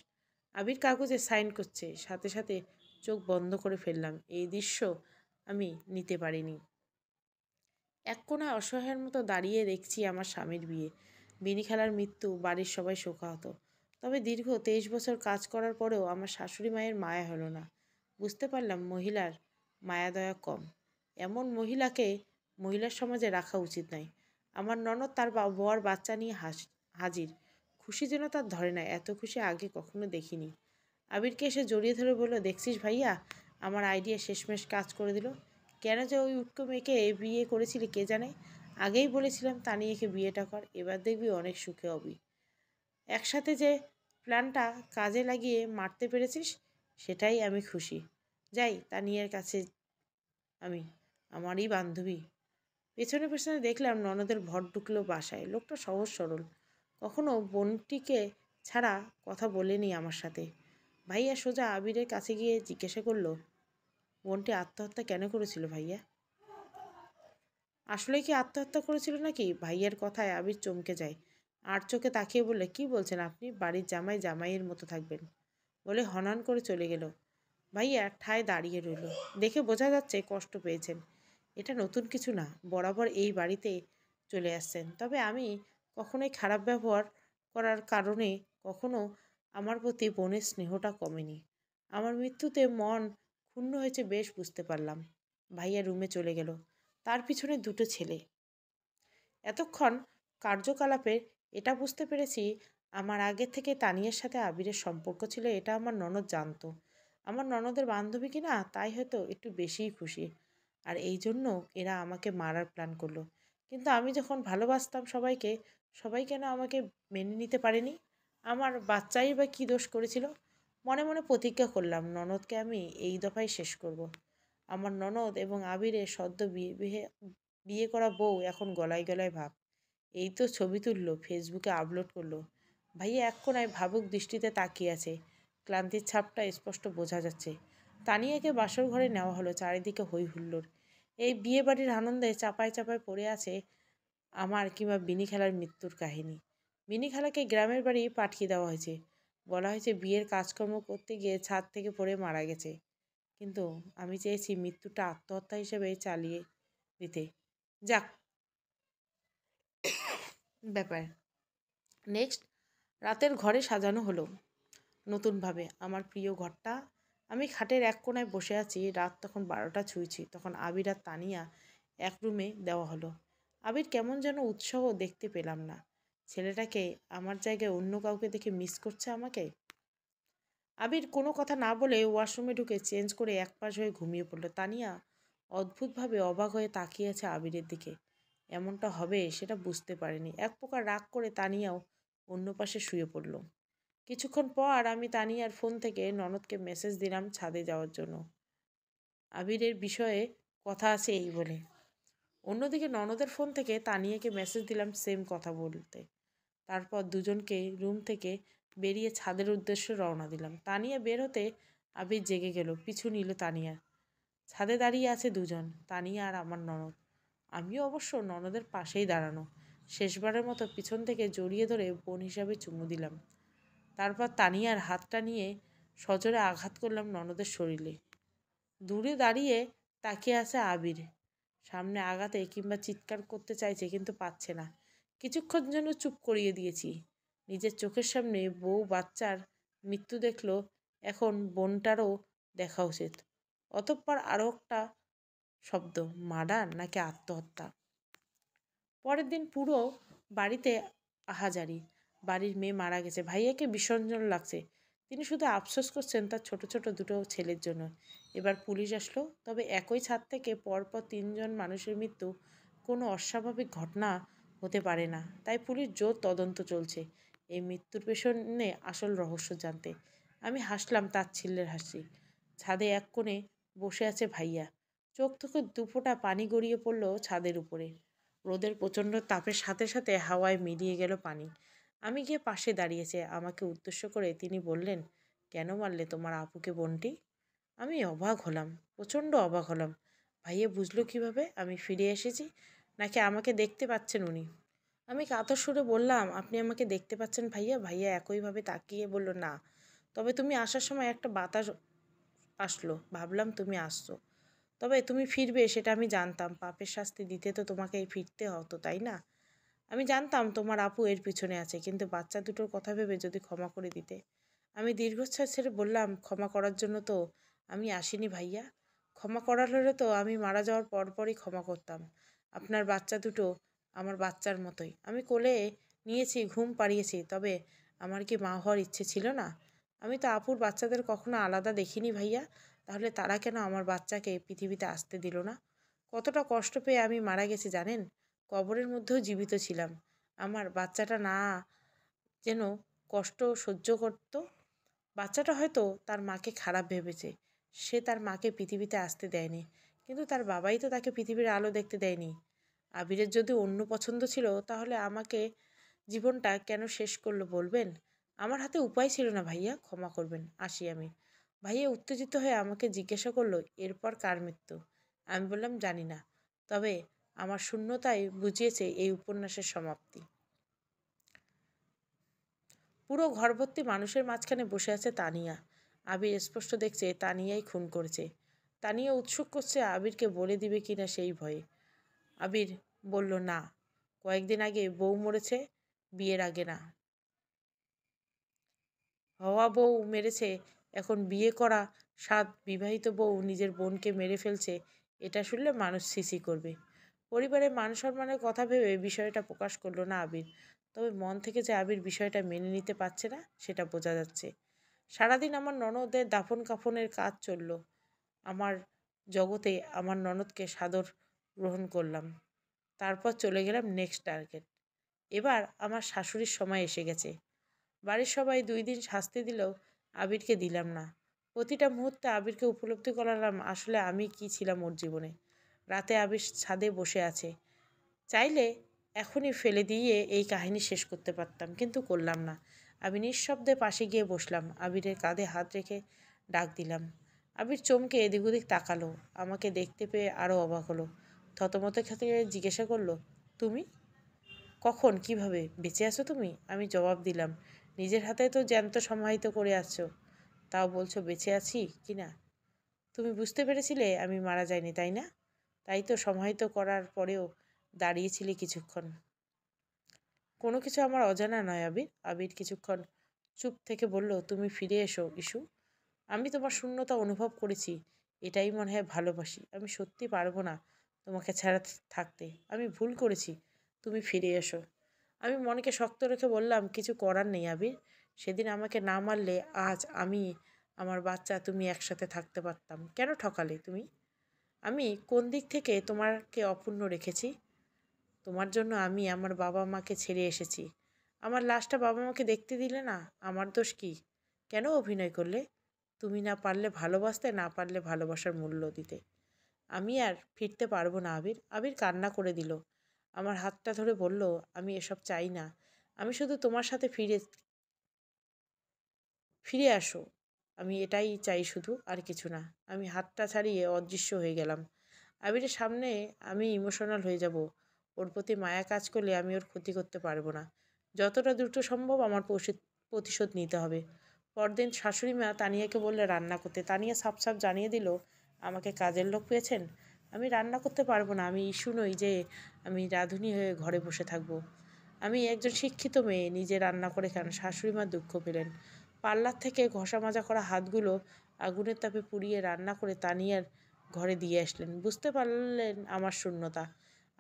আবির কাগজে সাইন করছে, সাথে সাথে চোখ বন্ধ করে ফেললাম। এই দৃশ্য আমি নিতে পারিনি। এক কোণায় অসহায়ের মতো দাঁড়িয়ে দেখছি আমার স্বামীর বিয়ে, বিনি খেলার মৃত্যু, বাড়ির সবাই শোকাহত। তবে দীর্ঘ 23 বছর কাজ করার পরেও আমার শাশুড়ি মায়ের মায়া হলো না। বুঝতে পারলাম মহিলার মায়া দয়া কম। এমন মহিলাকে মহিলার সমাজে রাখা উচিত নয়। আমার ননদ তার বর বাচ্চা নিয়ে হাজির। খুশি যেন তার ধরে না, এত খুশি আগে কখনো দেখিনি। আবিরকে এসে জড়িয়ে ধরে বলল, দেখছিস ভাইয়া, আমার আইডিয়া শেষমেশ কাজ করে দিল। কেন যে ওই উটকো মেয়েকে বিয়ে করেছিলি কে জানে। আগেই বলেছিলাম তানিয়াকে বিয়েটা কর, এবার দেখবি অনেক সুখে হবি। একসাথে যে প্ল্যানটা কাজে লাগিয়ে মারতে পেরেছিস, সেটাই আমি খুশি। যাই তানিয়ার কাছে আমি, আমারই বান্ধবী। পেছনে পেছনে দেখলাম ননদের ভর ঢুকলো বাসায়। লোকটা সহজ সরল, কখনো বোনটিকে ছাড়া কথা বলেনি আমার সাথে। ভাইয়া সোজা আবিরের কাছে গিয়ে জিজ্ঞাসা করলো, বোনটি আত্মহত্যা কেন করেছিল ভাইয়া? আসলে কি আত্মহত্যা করেছিল নাকি? ভাইয়ার কথায় আবির চমকে যায়। আর চোখে তাকিয়ে বললে, কি বলছেন আপনি? বাড়ির জামাই জামাইয়ের মতো থাকবেন বলে হনহন করে চলে গেল। ভাইয়া ঠায় দাঁড়িয়ে রইল। দেখে বোঝা যাচ্ছে কষ্ট পেয়েছেন। এটা নতুন কিছু না, বরাবর এই বাড়িতে চলে আসছেন। তবে আমি কখনোই খারাপ ব্যবহার করার কারণে কখনো আমার প্রতি বোনের স্নেহটা কমেনি। আমার মৃত্যুতে মন ক্ষুণ্ণ হয়েছে বেশ বুঝতে পারলাম। ভাইয়া রুমে চলে গেল, তার পিছনে দুটো ছেলে। এতক্ষণ কার্যকলাপে এটা বুঝতে পেরেছি, আমার আগে থেকে তানিয়ার সাথে আবিরের সম্পর্ক ছিল, এটা আমার ননদ জানতো। আমার ননদের বান্ধবী কিনা, তাই হয়তো একটু বেশিই খুশি। আর এই জন্য এরা আমাকে মারার প্ল্যান করলো। কিন্তু আমি যখন ভালোবাসতাম সবাইকে, সবাই কেন আমাকে মেনে নিতে পারেনি? আমার বাচ্চাই বা কী দোষ করেছিল? মনে মনে প্রতিজ্ঞা করলাম ননদকে আমি এই দফায় শেষ করব। আমার ননদ এবং আবিরের সদ্য বিয়ে করা বউ এখন গলায় গলায় ভাব। এই তো ছবি তুললো, ফেসবুকে আপলোড করলো। ভাইয়া এক কোনায় ভাবুক দৃষ্টিতে তাকিয়ে আছে। ক্লান্তির ছাপটা স্পষ্ট বোঝা যাচ্ছে। তানিয়াকে বাসর ঘরে নেওয়া হলো, চারিদিকে হই হুল্লোড়। এই বিয়ে বাড়ির আনন্দে চাপায় চাপায় পড়ে আছে আমার কিংবা বিনি খেলার মৃত্যুর কাহিনী। বিনি খালাকে গ্রামের বাড়ি পাঠিয়ে দেওয়া হয়েছে। বলা হয়েছে বিয়ের কাজকর্ম করতে গিয়ে ছাদ থেকে পড়ে মারা গেছে। কিন্তু আমি চেয়েছি মৃত্যুটা আত্মহত্যা হিসেবে চালিয়ে দিতে। যাক, ব্যাপার। নেক্সট, রাতের ঘরে সাজানো হলো নতুনভাবে। আমার প্রিয় ঘরটা। আমি খাটের এক কোণায় বসে আছি। রাত তখন 12টা ছুঁইছি। তখন আবির আর তানিয়া এক রুমে দেওয়া হলো। আবির কেমন যেন উৎসাহ দেখতে পেলাম না। ছেলেটাকে আমার জায়গায় অন্য কাউকে দেখে মিস করছে আমাকে। আবির কোনো কথা না বলে ওয়াশরুমে ঢুকে চেঞ্জ করে একপাশ হয়ে ঘুমিয়ে পড়ল। তানিয়া অদ্ভুতভাবে অবাক হয়ে তাকিয়ে আছে আবিরের দিকে। এমনটা হবে সেটা বুঝতে পারেনি। এক প্রকার রাগ করে তানিয়াও অন্য পাশে শুয়ে পড়ল। কিছুক্ষণ পর আমি তানিয়ার ফোন থেকে ননদকে মেসেজ দিলাম ছাদে যাওয়ার জন্য, আবিরের বিষয়ে কথা আছে এই বলে। অন্যদিকে ননদের ফোন থেকে তানিয়াকে মেসেজ দিলাম সেম কথা বলতে। তারপর দুজনকে রুম থেকে বেরিয়ে ছাদের উদ্দেশ্যে রওনা দিলাম। তানিয়া বের হতে আবির জেগে গেল, পিছু নিল তানিয়ার। ছাদে দাঁড়িয়ে আছে দুজন, তানিয়া আর আমার ননদ। আমিও অবশ্য ননদের পাশেই দাঁড়ানো। শেষবারের মতো পিছন থেকে জড়িয়ে ধরে বোন হিসাবে চুমু দিলাম। তারপর তানিয়ার হাতটা নিয়ে সজোরে আঘাত করলাম ননদের শরীরে। দূরে দাঁড়িয়ে তাকিয়ে আছে আবির। সামনে আগাতে কিংবা চিৎকার করতে চাইছে কিন্তু পাচ্ছে না। কিছুক্ষণ জন্য চুপ করিয়ে দিয়েছি। নিজের চোখের সামনে বউ বাচ্চার মৃত্যু দেখলো, এখন বোনটারও দেখা উচিত। অতঃপর আরও একটা শব্দ, মার্ডার নাকি আত্মহত্যা। পরের দিন পুরো বাড়িতে আহাজারি। বাড়ির মেয়ে মারা গেছে, ভাইয়াকে বিসর্জন লাগছে। তিনি শুধু আফসোস করছেন তার ছোট ছোট দুটো ছেলের জন্য। এবার পুলিশ আসলো, তবে একই ছাদ থেকে পরপর 3জন মানুষের মৃত্যু কোনো অস্বাভাবিক ঘটনা হতে পারে না। তাই পুলিশ জোর তদন্ত চলছে এই মৃত্যুর পেছনে আসল রহস্য জানতে। আমি হাসলাম তাচ্ছিল্যের হাসি। ছাদে এক কোণে বসে আছে ভাইয়া। চোখ থেকে দুফোঁটা পানি গড়িয়ে পড়ল ছাদের উপরে। রোদের প্রচণ্ড তাপের সাথে সাথে হাওয়ায় মিলিয়ে গেল পানি। আমি গিয়ে পাশে দাঁড়িয়েছে। আমাকে উদ্দেশ্য করে তিনি বললেন, কেন মারলে তোমার আপুকে বোনটি? আমি অবাক হলাম, প্রচণ্ড অবাক হলাম। ভাইয়া বুঝলো কিভাবে আমি ফিরে এসেছি, নাকি আমাকে দেখতে পাচ্ছেন উনি? আমি কাতর সুরে বললাম, আপনি আমাকে দেখতে পাচ্ছেন ভাইয়া? ভাইয়া একইভাবে তাকিয়ে বলল, না, তবে তুমি আসার সময় একটা বাতাস আসলো, ভাবলাম তুমি আসছো। তবে তুমি ফিরবে সেটা আমি জানতাম। পাপের শাস্তি দিতে তো তোমাকে ফিরতে হতো, তাই না? আমি জানতাম তোমার আপু এর পিছনে আছে, কিন্তু বাচ্চা দুটোর কথা ভেবে যদি ক্ষমা করে দিতে। আমি দীর্ঘশ্বাস ছেড়ে বললাম, ক্ষমা করার জন্য তো আমি আসিনি ভাইয়া। ক্ষমা করার হলে তো আমি মারা যাওয়ার পরপরই ক্ষমা করতাম। আপনার বাচ্চা দুটো আমার বাচ্চার মতোই। আমি কোলে নিয়েছি, ঘুম পাড়িয়েছি, তবে আমার কি মা হওয়ার ইচ্ছে ছিল না? আমি তো আপুর বাচ্চাদের কখনো আলাদা দেখিনি ভাইয়া। তাহলে তারা কেন আমার বাচ্চাকে পৃথিবীতে আসতে দিল না? কতটা কষ্ট পেয়ে আমি মারা গেছি জানেন? কবরের মধ্যেও জীবিত ছিলাম। আমার বাচ্চাটা না যেন কষ্ট সহ্য করত। বাচ্চাটা হয়তো তার মাকে খারাপ ভেবেছে। সে তার মাকে পৃথিবীতে আসতে দেয়নি, কিন্তু তার বাবাই তো তাকে পৃথিবীর আলো দেখতে দেয়নি। আবিরের যদি অন্য পছন্দ ছিল, তাহলে আমাকে জীবনটা কেন শেষ করলো বলবেন? আমার হাতে উপায় ছিল না ভাইয়া, ক্ষমা করবেন, আসি আমি। ভাইয়া উত্তেজিত হয়ে আমাকে জিজ্ঞাসা করলো, এরপর কার মৃত্যু? আমি বললাম, জানি না, তবে আমার শূন্যতায় বুঝিয়েছে এই উপন্যাসের সমাপ্তি। পুরো ঘরভর্তি মানুষের মাঝখানে বসে আছে তানিয়া। আবির স্পষ্ট দেখছে তানিয়াই খুন করেছে। তানিয়া উৎসুক করছে আবিরকে বলে দিবে কিনা সেই ভয়ে। আবির বলল, না, কয়েকদিন আগে বউ মরেছে, বিয়ের আগে না। হওয়া বউ মেরেছে, এখন বিয়ে করা 7 বিবাহিত বউ নিজের বোনকে মেরে ফেলছে, এটা শুনলে মানুষ ছিছি করবে। পরিবারের মান সম্মানের কথা ভেবে বিষয়টা প্রকাশ করলো না আবির। তবে মন থেকে যে আবির বিষয়টা মেনে নিতে পারছে না সেটা বোঝা যাচ্ছে। সারাদিন আমার ননদের দাফন কাফনের কাজ চলল। আমার জগতে আমার ননদকে সাদর গ্রহণ করলাম। তারপর চলে গেলাম নেক্সট টার্গেট। এবার আমার শাশুড়ির সময় এসে গেছে। বাড়ির সবাই 2 দিন শাস্তি দিলেও আবিরকে দিলাম না। প্রতিটা মুহূর্তে আবিরকে উপলব্ধি করালাম আসলে আমি কি ছিলাম ওর জীবনে। রাতে আবির ছাদে বসে আছে, চাইলে এখনই ফেলে দিয়ে এই কাহিনী শেষ করতে পারতাম, কিন্তু করলাম না। আমি নিঃশব্দে পাশে গিয়ে বসলাম, আবিরের কাঁধে হাত রেখে ডাক দিলাম। আবির চমকে এদিক ওদিক তাকালো, আমাকে দেখতে পেয়ে আরও অবাক হলো। থতমত খেতে জিজ্ঞাসা করলো, তুমি কখন, কিভাবে বেঁচে আছো তুমি? আমি জবাব দিলাম, নিজের হাতে তো জ্যান্ত সমাহিত করে আছো, তাও বলছো বেঁচে আছি কি না? তুমি বুঝতে পেরেছিলে আমি মারা যাইনি, তাই না? তাই তো সমাহিত করার পরেও দাঁড়িয়েছিলি কিছুক্ষণ। কোনো কিছু আমার অজানা নয় আবির। আবির কিছুক্ষণ চুপ থেকে বলল, তুমি ফিরে এসো ইস্যু। আমি তোমার শূন্যতা অনুভব করেছি, এটাই মনে হয় ভালোবাসি। আমি সত্যি পারবো না তোমাকে ছাড়া থাকতে। আমি ভুল করেছি, তুমি ফিরে এসো। আমি মনকে শক্ত রেখে বললাম, কিছু করার নেই আবির। সেদিন আমাকে না মারলে আজ আমি, আমার বাচ্চা, তুমি একসাথে থাকতে পারতাম। কেন ঠকালে তুমি? আমি কোন দিক থেকে তোমাকে অপূর্ণ রেখেছি? তোমার জন্য আমি আমার বাবা মাকে ছেড়ে এসেছি। আমার লাশটা বাবা মাকে দেখতে দিলে না। আমার দোষ কি? কেন অভিনয় করলে? তুমি না পারলে ভালোবাসতে, না পারলে ভালোবাসার মূল্য দিতে। আমি আর ফিরতে পারবো না আবির। আবির কান্না করে দিল। আমার হাতটা ধরে বলল, আমি এসব চাই না। আমি শুধু তোমার সাথে ফিরে ফিরে আসো। আমি এটাই চাই শুধু, আর কিছু না। আমি হাতটা ছাড়িয়ে অদৃশ্য হয়ে গেলাম। আবিরের সামনে আমি ইমোশনাল হয়ে যাব। ওর প্রতি মায়া কাজ করলে আমি ওর ক্ষতি করতে পারবো না। যতটা দ্রুত সম্ভব আমার প্রতিশোধ নিতে হবে। পরদিন শাশুড়ি মা তানিয়াকে বললে রান্না করতে। তানিয়া সাপ সাপ জানিয়ে দিল, আমাকে কাজের লোক পেয়েছেন? আমি রান্না করতে পারবো না। আমি ইস্যু নই যে আমি রাঁধুনি হয়ে ঘরে বসে থাকবো। আমি একজন শিক্ষিত মেয়ে, নিজে রান্না করে খান। শাশুড়ি মা দুঃখ পেলেন। পার্লার থেকে ঘষা মাজা করা হাতগুলো আগুনের তাপে পুড়িয়ে রান্না করে তানিয়ার ঘরে দিয়ে আসলেন। বুঝতে পারলেন আমার শূন্যতা।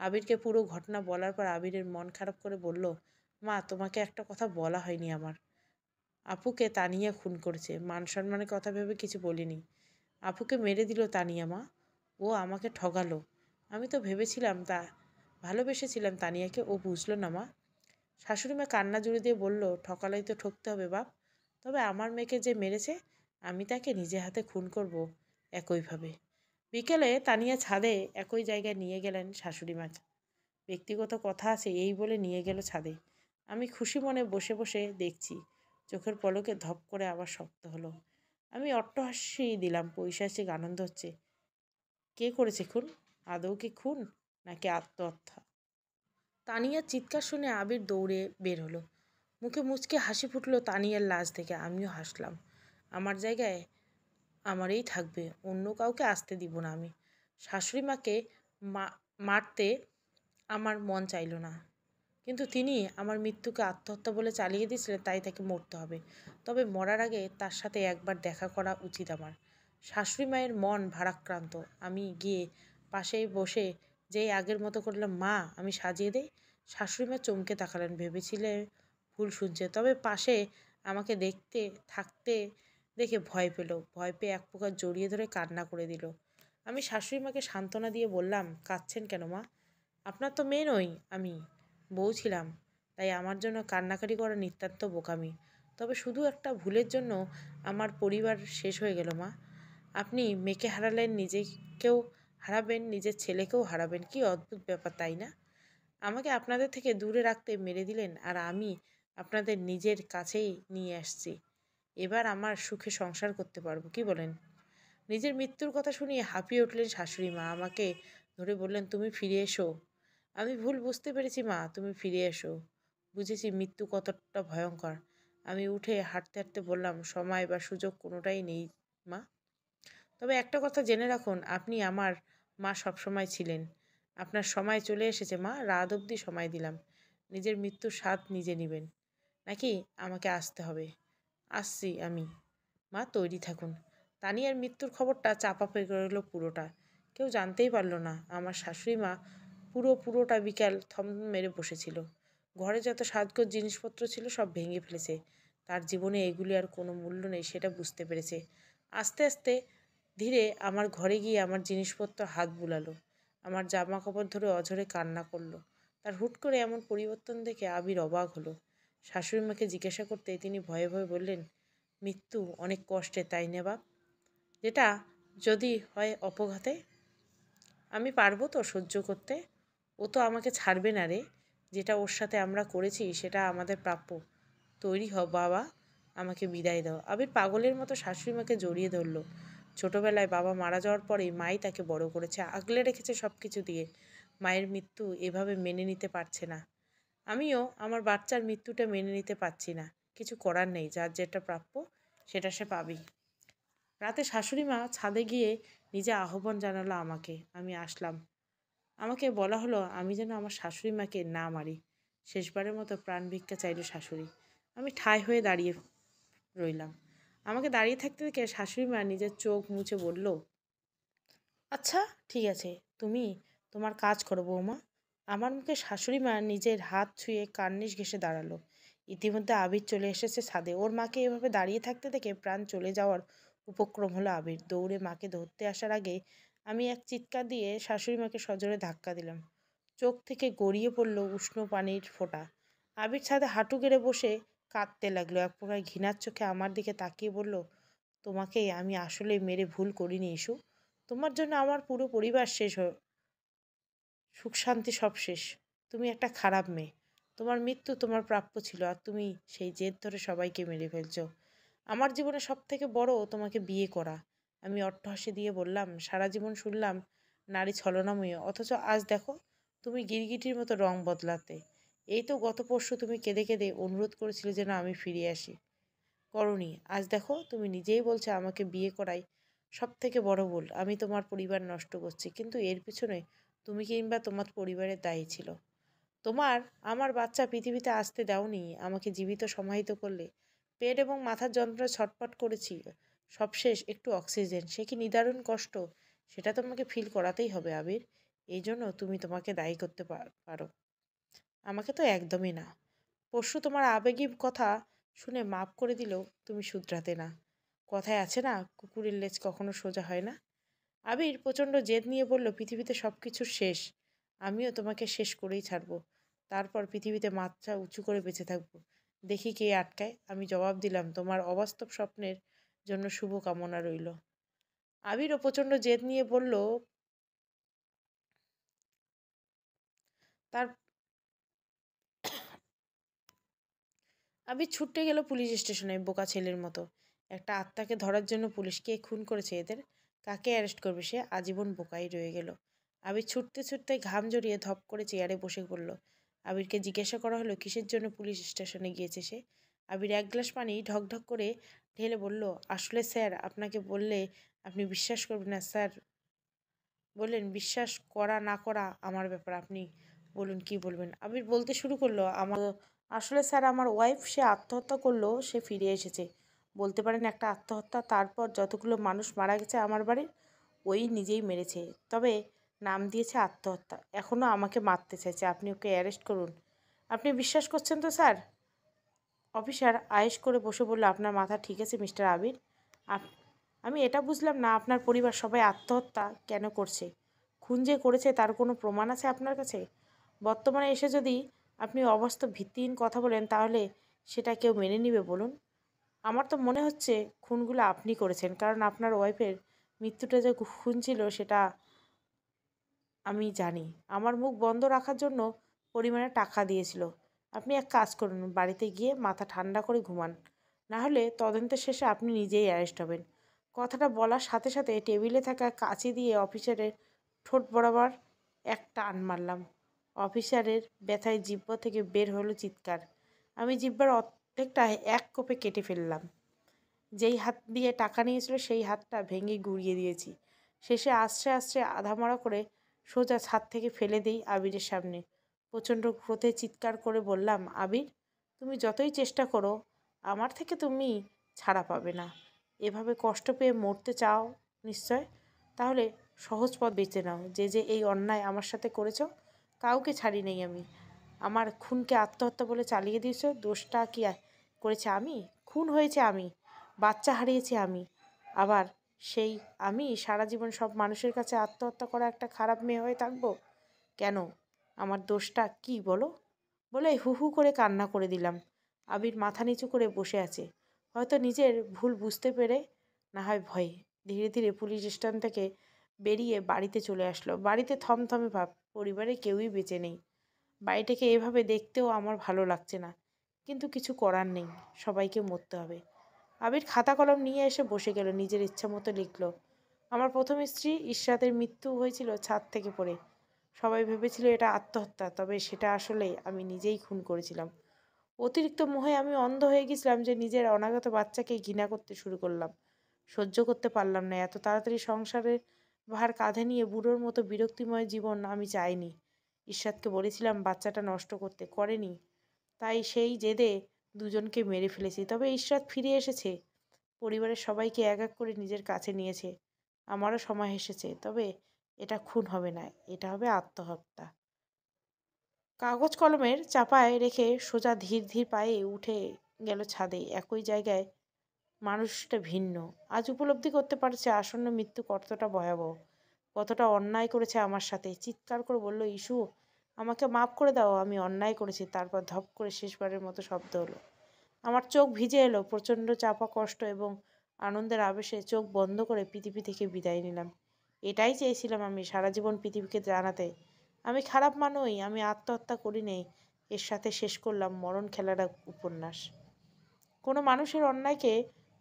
আবিরকে পুরো ঘটনা বলার পর আবিরের মন খারাপ করে বলল, মা, তোমাকে একটা কথা বলা হয়নি আমার। আপুকে তানিয়া খুন করেছে। মান সম্মানের কথা ভেবে কিছু বলিনি। আপুকে মেরে দিল তানিয়া মা। ও আমাকে ঠগালো। আমি তো ভেবেছিলাম ভালোবেসেছিলাম তানিয়াকে। ও বুঝলো না মা। শাশুড়ি মা কান্না জুড়ে দিয়ে বলল, ঠকালেই তো ঠকতে হবে বাপ। তবে আমার মেয়েকে যে মেরেছে, আমি তাকে নিজে হাতে খুন করব একইভাবে। বিকেলে তানিয়া ছাদে একই জায়গায় নিয়ে গেলেন শাশুড়ি মাকে। ব্যক্তিগত কথা আছে এই বলে নিয়ে গেল ছাদে। আমি খুশি মনে বসে বসে দেখছি। চোখের পলকে ধপ করে আবার শক্ত হলো। আমি অট্টহাসি দিলাম, পৈশাচিক আনন্দ হচ্ছে। কে করেছে খুন? আদৌ কি খুন, নাকি আত্মহত্যা? তানিয়ার চিৎকার শুনে আবির দৌড়ে বের হলো। মুখে মুচকে হাসি ফুটলো তানিয়ার লাশ থেকে। আমিও হাসলাম। আমার জায়গায় আমারই থাকবে, অন্য কাউকে আসতে দিব না আমি। শাশুড়ি মাকে মারতে আমার মন চাইল না, কিন্তু তিনি আমার মৃত্যুকে আত্মহত্যা বলে চালিয়ে দিয়েছিলেন, তাই তাকে মরতে হবে। তবে মরার আগে তার সাথে একবার দেখা করা উচিত আমার। শাশুড়ি মায়ের মন ভারাক্রান্ত। আমি গিয়ে পাশেই বসে যেই আগের মতো করলাম, মা আমি সাজিয়ে দেই। শাশুড়ি মা চমকে তাকালেন, ভেবেছিলে ভুল শুনছে। তবে পাশে আমাকে দেখতে থাকতে দেখে ভয় পেল। ভয় পেয়ে এক প্রকার জড়িয়ে ধরে কান্না করে দিল। আমি শাশুড়ি মাকে সান্ত্বনা দিয়ে বললাম, কাঁদছেন কেন মা? আপনার তো মেয়ে নই আমি, বউ ছিলাম। তাই আমার জন্য কান্নাকাটি করা নিতান্ত বোকামি। তবে শুধু একটা ভুলের জন্য আমার পরিবার শেষ হয়ে গেল মা। আপনি মেয়েকে হারালেন, নিজেকেও হারাবেন, নিজের ছেলেকেও হারাবেন। কি অদ্ভুত ব্যাপার, তাই না? আমাকে আপনাদের থেকে দূরে রাখতে মেরে দিলেন, আর আমি আপনাদের নিজের কাছেই নিয়ে আসছি। এবার আমার সুখে সংসার করতে পারবো, কি বলেন? নিজের মৃত্যুর কথা শুনিয়ে হাঁপিয়ে উঠলেন শাশুড়ি মা। আমাকে ধরে বললেন, তুমি ফিরে এসো। আমি ভুল বুঝতে পেরেছি মা, তুমি ফিরে এসো। বুঝেছি মৃত্যু কতটা ভয়ঙ্কর। আমি উঠে হাঁটতে হাঁটতে বললাম, সময় বা সুযোগ কোনোটাই নেই মা। তবে একটা কথা জেনে রাখুন, আপনি আমার মা সবসময় ছিলেন। আপনার সময় চলে এসেছে মা, রাত অবধি সময় দিলাম। নিজের মৃত্যুর স্বাদ নিজে নেবেন, নাকি আমাকে আসতে হবে? আসছি আমি মা, তৈরি থাকুন। তানিয়ার মৃত্যুর খবরটা চাপা পড়ে গেল পুরোটা। কেউ জানতেই পারল না। আমার শাশুড়ি মা পুরোটা বিকাল থম মেরে বসেছিল। ঘরে যত সাজগোজ জিনিসপত্র ছিল সব ভেঙে ফেলেছে। তার জীবনে এগুলি আর কোনো মূল্য নেই, সেটা বুঝতে পেরেছে। আস্তে আস্তে ধীরে আমার ঘরে গিয়ে আমার জিনিসপত্র হাত বুলালো। আমার জামা কাপড় ধরে অঝরে কান্না করলো। তার হুট করে এমন পরিবর্তন দেখে আবির অবাক হলো। শাশুড়ি মাকে জিজ্ঞাসা করতে তিনি ভয়ে ভয়ে বললেন, মৃত্যু অনেক কষ্টে, তাই না বাপ? যেটা যদি হয় অপঘাতে, আমি পারবো তো সহ্য করতে? ও তো আমাকে ছাড়বে না রে। যেটা ওর সাথে আমরা করেছি সেটা আমাদের প্রাপ্য। তৈরি হ বাবা, আমাকে বিদায় দাও। আবির পাগলের মতো শাশুড়ি মাকে জড়িয়ে ধরল। ছোটবেলায় বাবা মারা যাওয়ার পরেই মাই তাকে বড় করেছে, আগলে রেখেছে সব কিছু দিয়ে। মায়ের মৃত্যু এভাবে মেনে নিতে পারছে না। আমিও আমার বাচ্চার মৃত্যুটা মেনে নিতে পারছি না। কিছু করার নেই, যার যেটা প্রাপ্য সেটা সে পাবেই। রাতে শাশুড়ি মা ছাদে গিয়ে নিজে আহ্বান জানালো আমাকে। আমি আসলাম। আমাকে বলা হলো আমি যেন আমার শাশুড়ি মাকে না মারি। শেষবারের মতো প্রাণ ভিক্ষা চাইল শাশুড়ি। আমি ঠায় হয়ে দাঁড়িয়ে রইলাম। আমাকে দাঁড়িয়ে থাকতে দেখে শাশুড়ি মা নিজের চোখ মুছে বলল, আচ্ছা ঠিক আছে, তুমি তোমার কাজ করো বৌমা। আমার মুখে শাশুড়ি মা নিজের হাত ছুঁয়ে কার্নিশ ঘেঁষে দাঁড়ালো। ইতিমধ্যে আবির চলে এসেছে ছাদে। ওর মাকে এভাবে দাঁড়িয়ে থাকতে দেখে প্রাণ চলে যাওয়ার উপক্রম হলো আবির। দৌড়ে মাকে ধরতে আসার আগে আমি এক চিৎকার দিয়ে শাশুড়ি মাকে সজোরে ধাক্কা দিলাম। চোখ থেকে গড়িয়ে পড়ল উষ্ণ পানির ফোঁটা। আবির ছাদে হাঁটু গেড়ে বসে কাঁদতে লাগলো। এক প্রকার ঘৃণার চোখে আমার দিকে তাকিয়ে বলল, তোমাকে আমি আসলে মেরে ভুল করিনি ইস্যু। তোমার জন্য আমার পুরো পরিবার শেষ, সুখ শান্তি সব শেষ। তুমি একটা খারাপ মেয়ে। তোমার মৃত্যু তোমার প্রাপ্য ছিল, আর তুমি সেই জেদ ধরে সবাইকে মেরে ফেলছো। আমার জীবনে সব থেকে বড় তোমাকে বিয়ে করা। আমি অট্টহাসি দিয়ে বললাম, সারা জীবন শুনলাম নারী ছলনাময়ী, অথচ আজ দেখো তুমি গিরগিটির মতো রং বদলাতে। এই তো গত পরশু তুমি কেঁদে কেঁদে অনুরোধ করেছিলে যেন আমি ফিরে আসি, করনি। আজ দেখো তুমি নিজেই বলছো আমাকে বিয়ে করাই সব থেকে বড় ভুল। আমি তোমার পরিবার নষ্ট করছি, কিন্তু এর পিছনে তুমি কিংবা তোমার পরিবারের দায়ী ছিল। তোমার আমার বাচ্চা পৃথিবীতে আসতে দাওনি, আমাকে জীবিত সমাহিত করলে। পেট এবং মাথার যন্ত্রণা ছটফট করেছি। সবশেষ একটু অক্সিজেন, সে কি নিদারুণ কষ্ট, সেটা তোমাকে ফিল করাতেই হবে আবির। এই জন্য তুমি তোমাকে দায়ী করতে পারো, আমাকে তো একদমই না। পরশু তোমার আবেগী কথা শুনে মাপ করে দিলেও তুমি শুধরাতে না। কথায় আছে না, কুকুরের লেজ কখনো সোজা হয় না। আবির প্রচণ্ড জেদ নিয়ে বলল, পৃথিবীতে সব কিছুর শেষ, আমিও তোমাকে শেষ করেই ছাড়বো। তারপর পৃথিবীতে মাথা উঁচু করে বেঁচে থাকবো, দেখি কে আটকায়। আমি জবাব দিলাম, তোমার অবাস্তব স্বপ্নের জন্য শুভ কামনা রইল। আবিরও প্রচণ্ড জেদ নিয়ে বলল, তার আবির ছুটে গেল পুলিশ স্টেশনে বোকা ছেলের মতো। একটা আত্মাকে ধরার জন্য পুলিশ কে খুন করেছে এদের, কাকে অ্যারেস্ট করবে, সে আজীবন বোকাই রয়ে গেল। আবির ছুটতে ছুটতে ঘাম জড়িয়ে ধপ করে চেয়ারে বসে পড়ল। আবিরকে জিজ্ঞাসা করা হলো কিসের জন্য পুলিশ স্টেশনে গিয়েছে সে। আবির এক গ্লাস পানি ঢকঢক করে ঢেলে বলল, আসলে স্যার আপনাকে বললে আপনি বিশ্বাস করবেন না স্যার। বললেন, বিশ্বাস করা না করা আমার ব্যাপার, আপনি বলুন কি বলবেন। আবির বলতে শুরু করলো, আমার আসলে স্যার আমার ওয়াইফ, সে আত্মহত্যা করলো, সে ফিরে এসেছে। বলতে পারেন একটা আত্মহত্যা। তারপর যতগুলো মানুষ মারা গেছে আমার বাড়ির, ওই নিজেই মেরেছে। তবে নাম দিয়েছে আত্মহত্যা। এখনও আমাকে মারতে চাইছে। আপনি ওকে অ্যারেস্ট করুন। আপনি বিশ্বাস করছেন তো স্যার? অফিসার আয়েশ করে বসে বলল, আপনার মাথা ঠিক আছে মিস্টার আবির? আমি এটা বুঝলাম না, আপনার পরিবার সবাই আত্মহত্যা কেন করছে? খুন যে করেছে তার কোনো প্রমাণ আছে আপনার কাছে? বর্তমানে এসে যদি আপনি অবাস্তব ভিত্তিহীন কথা বলেন, তাহলে সেটা কেউ মেনে নিবে বলুন? আমার তো মনে হচ্ছে খুনগুলো আপনি করেছেন, কারণ আপনার ওয়াইফের মৃত্যুটা যে খুন ছিল সেটা আমি জানি। আমার মুখ বন্ধ রাখার জন্য পরিমাণে টাকা দিয়েছিল। আপনি এক কাজ করুন, বাড়িতে গিয়ে মাথা ঠান্ডা করে ঘুমান। না হলে তদন্তের শেষে আপনি নিজেই অ্যারেস্ট হবেন। কথাটা বলার সাথে সাথে টেবিলে থাকা কাঁচি দিয়ে অফিসারের ঠোঁট বরাবর এক টান মারলাম। অফিসারের ব্যথায় জিহ্বা থেকে বের হলো চিৎকার। আমি জিহ্বার অর্ধেকটা এক কোপে কেটে ফেললাম। যেই হাত দিয়ে টাকা নিয়েছিল সেই হাতটা ভেঙে গুঁড়িয়ে দিয়েছি। শেষে আস্তে আস্তে আধামরা করে সোজা ছাদ থেকে ফেলে দেই আবিরের সামনে। প্রচণ্ড ক্রোধে চিৎকার করে বললাম, আবির, তুমি যতই চেষ্টা করো আমার থেকে তুমি ছাড়া পাবে না। এভাবে কষ্ট পেয়ে মরতে চাও নিশ্চয়? তাহলে সহজ পথ বেছে নাও। যে যে এই অন্যায় আমার সাথে করেছো, কাউকে ছাড়ি নেই আমি। আমার খুনকে আত্মহত্যা বলে চালিয়ে দিয়েছো। দোষটা কি করেছে আমি? খুন হয়েছে আমি, বাচ্চা হারিয়েছি আমি। আবার সেই আমি সারা জীবন সব মানুষের কাছে আত্মহত্যা করা একটা খারাপ মেয়ে হয়ে থাকবো? কেন? আমার দোষটা কি বলো? বলে হু হু করে কান্না করে দিলাম। আবির মাথা নিচু করে বসে আছে। হয়তো নিজের ভুল বুঝতে পেরে, না হয় ভয়ে। ধীরে ধীরে পুলিশ স্টেশন থেকে বেরিয়ে বাড়িতে চলে আসলো। বাড়িতে থমথমে ভাব, পরিবারে কেউই বেঁচে নেই। বাড়িটাকে এভাবে দেখতেও আমার ভালো লাগছে না, কিন্তু কিছু করার নেই, সবাইকে মরতে হবে। আবির খাতা কলম নিয়ে এসে বসে গেল, নিজের ইচ্ছা মতো লিখল। আমার প্রথম স্ত্রী ইশরাতের মৃত্যু হয়েছিল ছাদ থেকে পড়ে। সবাই ভেবেছিল এটা আত্মহত্যা, তবে সেটা আসলে আমি নিজেই খুন করেছিলাম। অতিরিক্ত মোহে আমি অন্ধ হয়ে গেছিলাম যে নিজের অনাগত বাচ্চাকে ঘৃণা করতে শুরু করলাম। সহ্য করতে পারলাম না, এত তাড়াতাড়ি সংসারের ভার কাঁধে নিয়ে বুড়োর মতো বিরক্তিময় জীবন আমি চাইনি। ইশরাতকে বলেছিলাম বাচ্চাটা নষ্ট করতে, করেনি। তাই সেই জেদে দুজনকে মেরে ফেলেছি। তবে ইশরাত ফিরে এসেছে, পরিবারের সবাইকে এক এক করে নিজের কাছে নিয়েছে। আমারও সময় এসেছে, তবে এটা খুন হবে না, এটা হবে আত্মহত্যা। কাগজ কলমের চাপায় রেখে সোজা ধীর ধীর পায়ে উঠে গেল ছাদে। একই জায়গায় মানুষটা ভিন্ন। আজ উপলব্ধি করতে পারছে আসন্ন মৃত্যু কতটা ভয়াবহ, কতটা অন্যায় করেছে আমার সাথে। চিৎকার করে বলল, ইস্যু, আমাকে মাফ করে দাও, আমি অন্যায় করেছি। তারপর ধপ করে শেষবারের মতো শব্দ হলো। আমার চোখ ভিজে এলো। প্রচণ্ড চাপা কষ্ট এবং আনন্দের আবেশে চোখ বন্ধ করে পৃথিবী থেকে বিদায় নিলাম। এটাই চেয়েছিলাম আমি, সারা জীবন পৃথিবীকে জানাতে আমি খারাপ মানুষ, আমি আত্মহত্যা করি নেই। এর সাথে শেষ করলাম মরণ খেলার এক উপন্যাস। কোনো মানুষের অন্যায়কে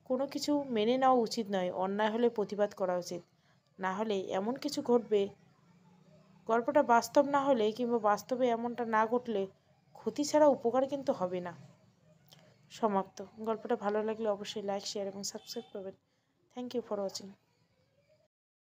কোনো কিছু মেনে নেওয়া উচিত নয়। অন্যায় হলে প্রতিবাদ করা উচিত, না হলে এমন কিছু ঘটবে। গল্পটা বাস্তব না হলে, কিংবা বাস্তবে এমনটা না ঘটলে, ক্ষতি ছাড়া উপকার কিন্তু হবে না। সমাপ্ত। গল্পটা ভালো লাগলে অবশ্যই লাইক, শেয়ার এবং সাবস্ক্রাইব করবেন। Thank you for watching.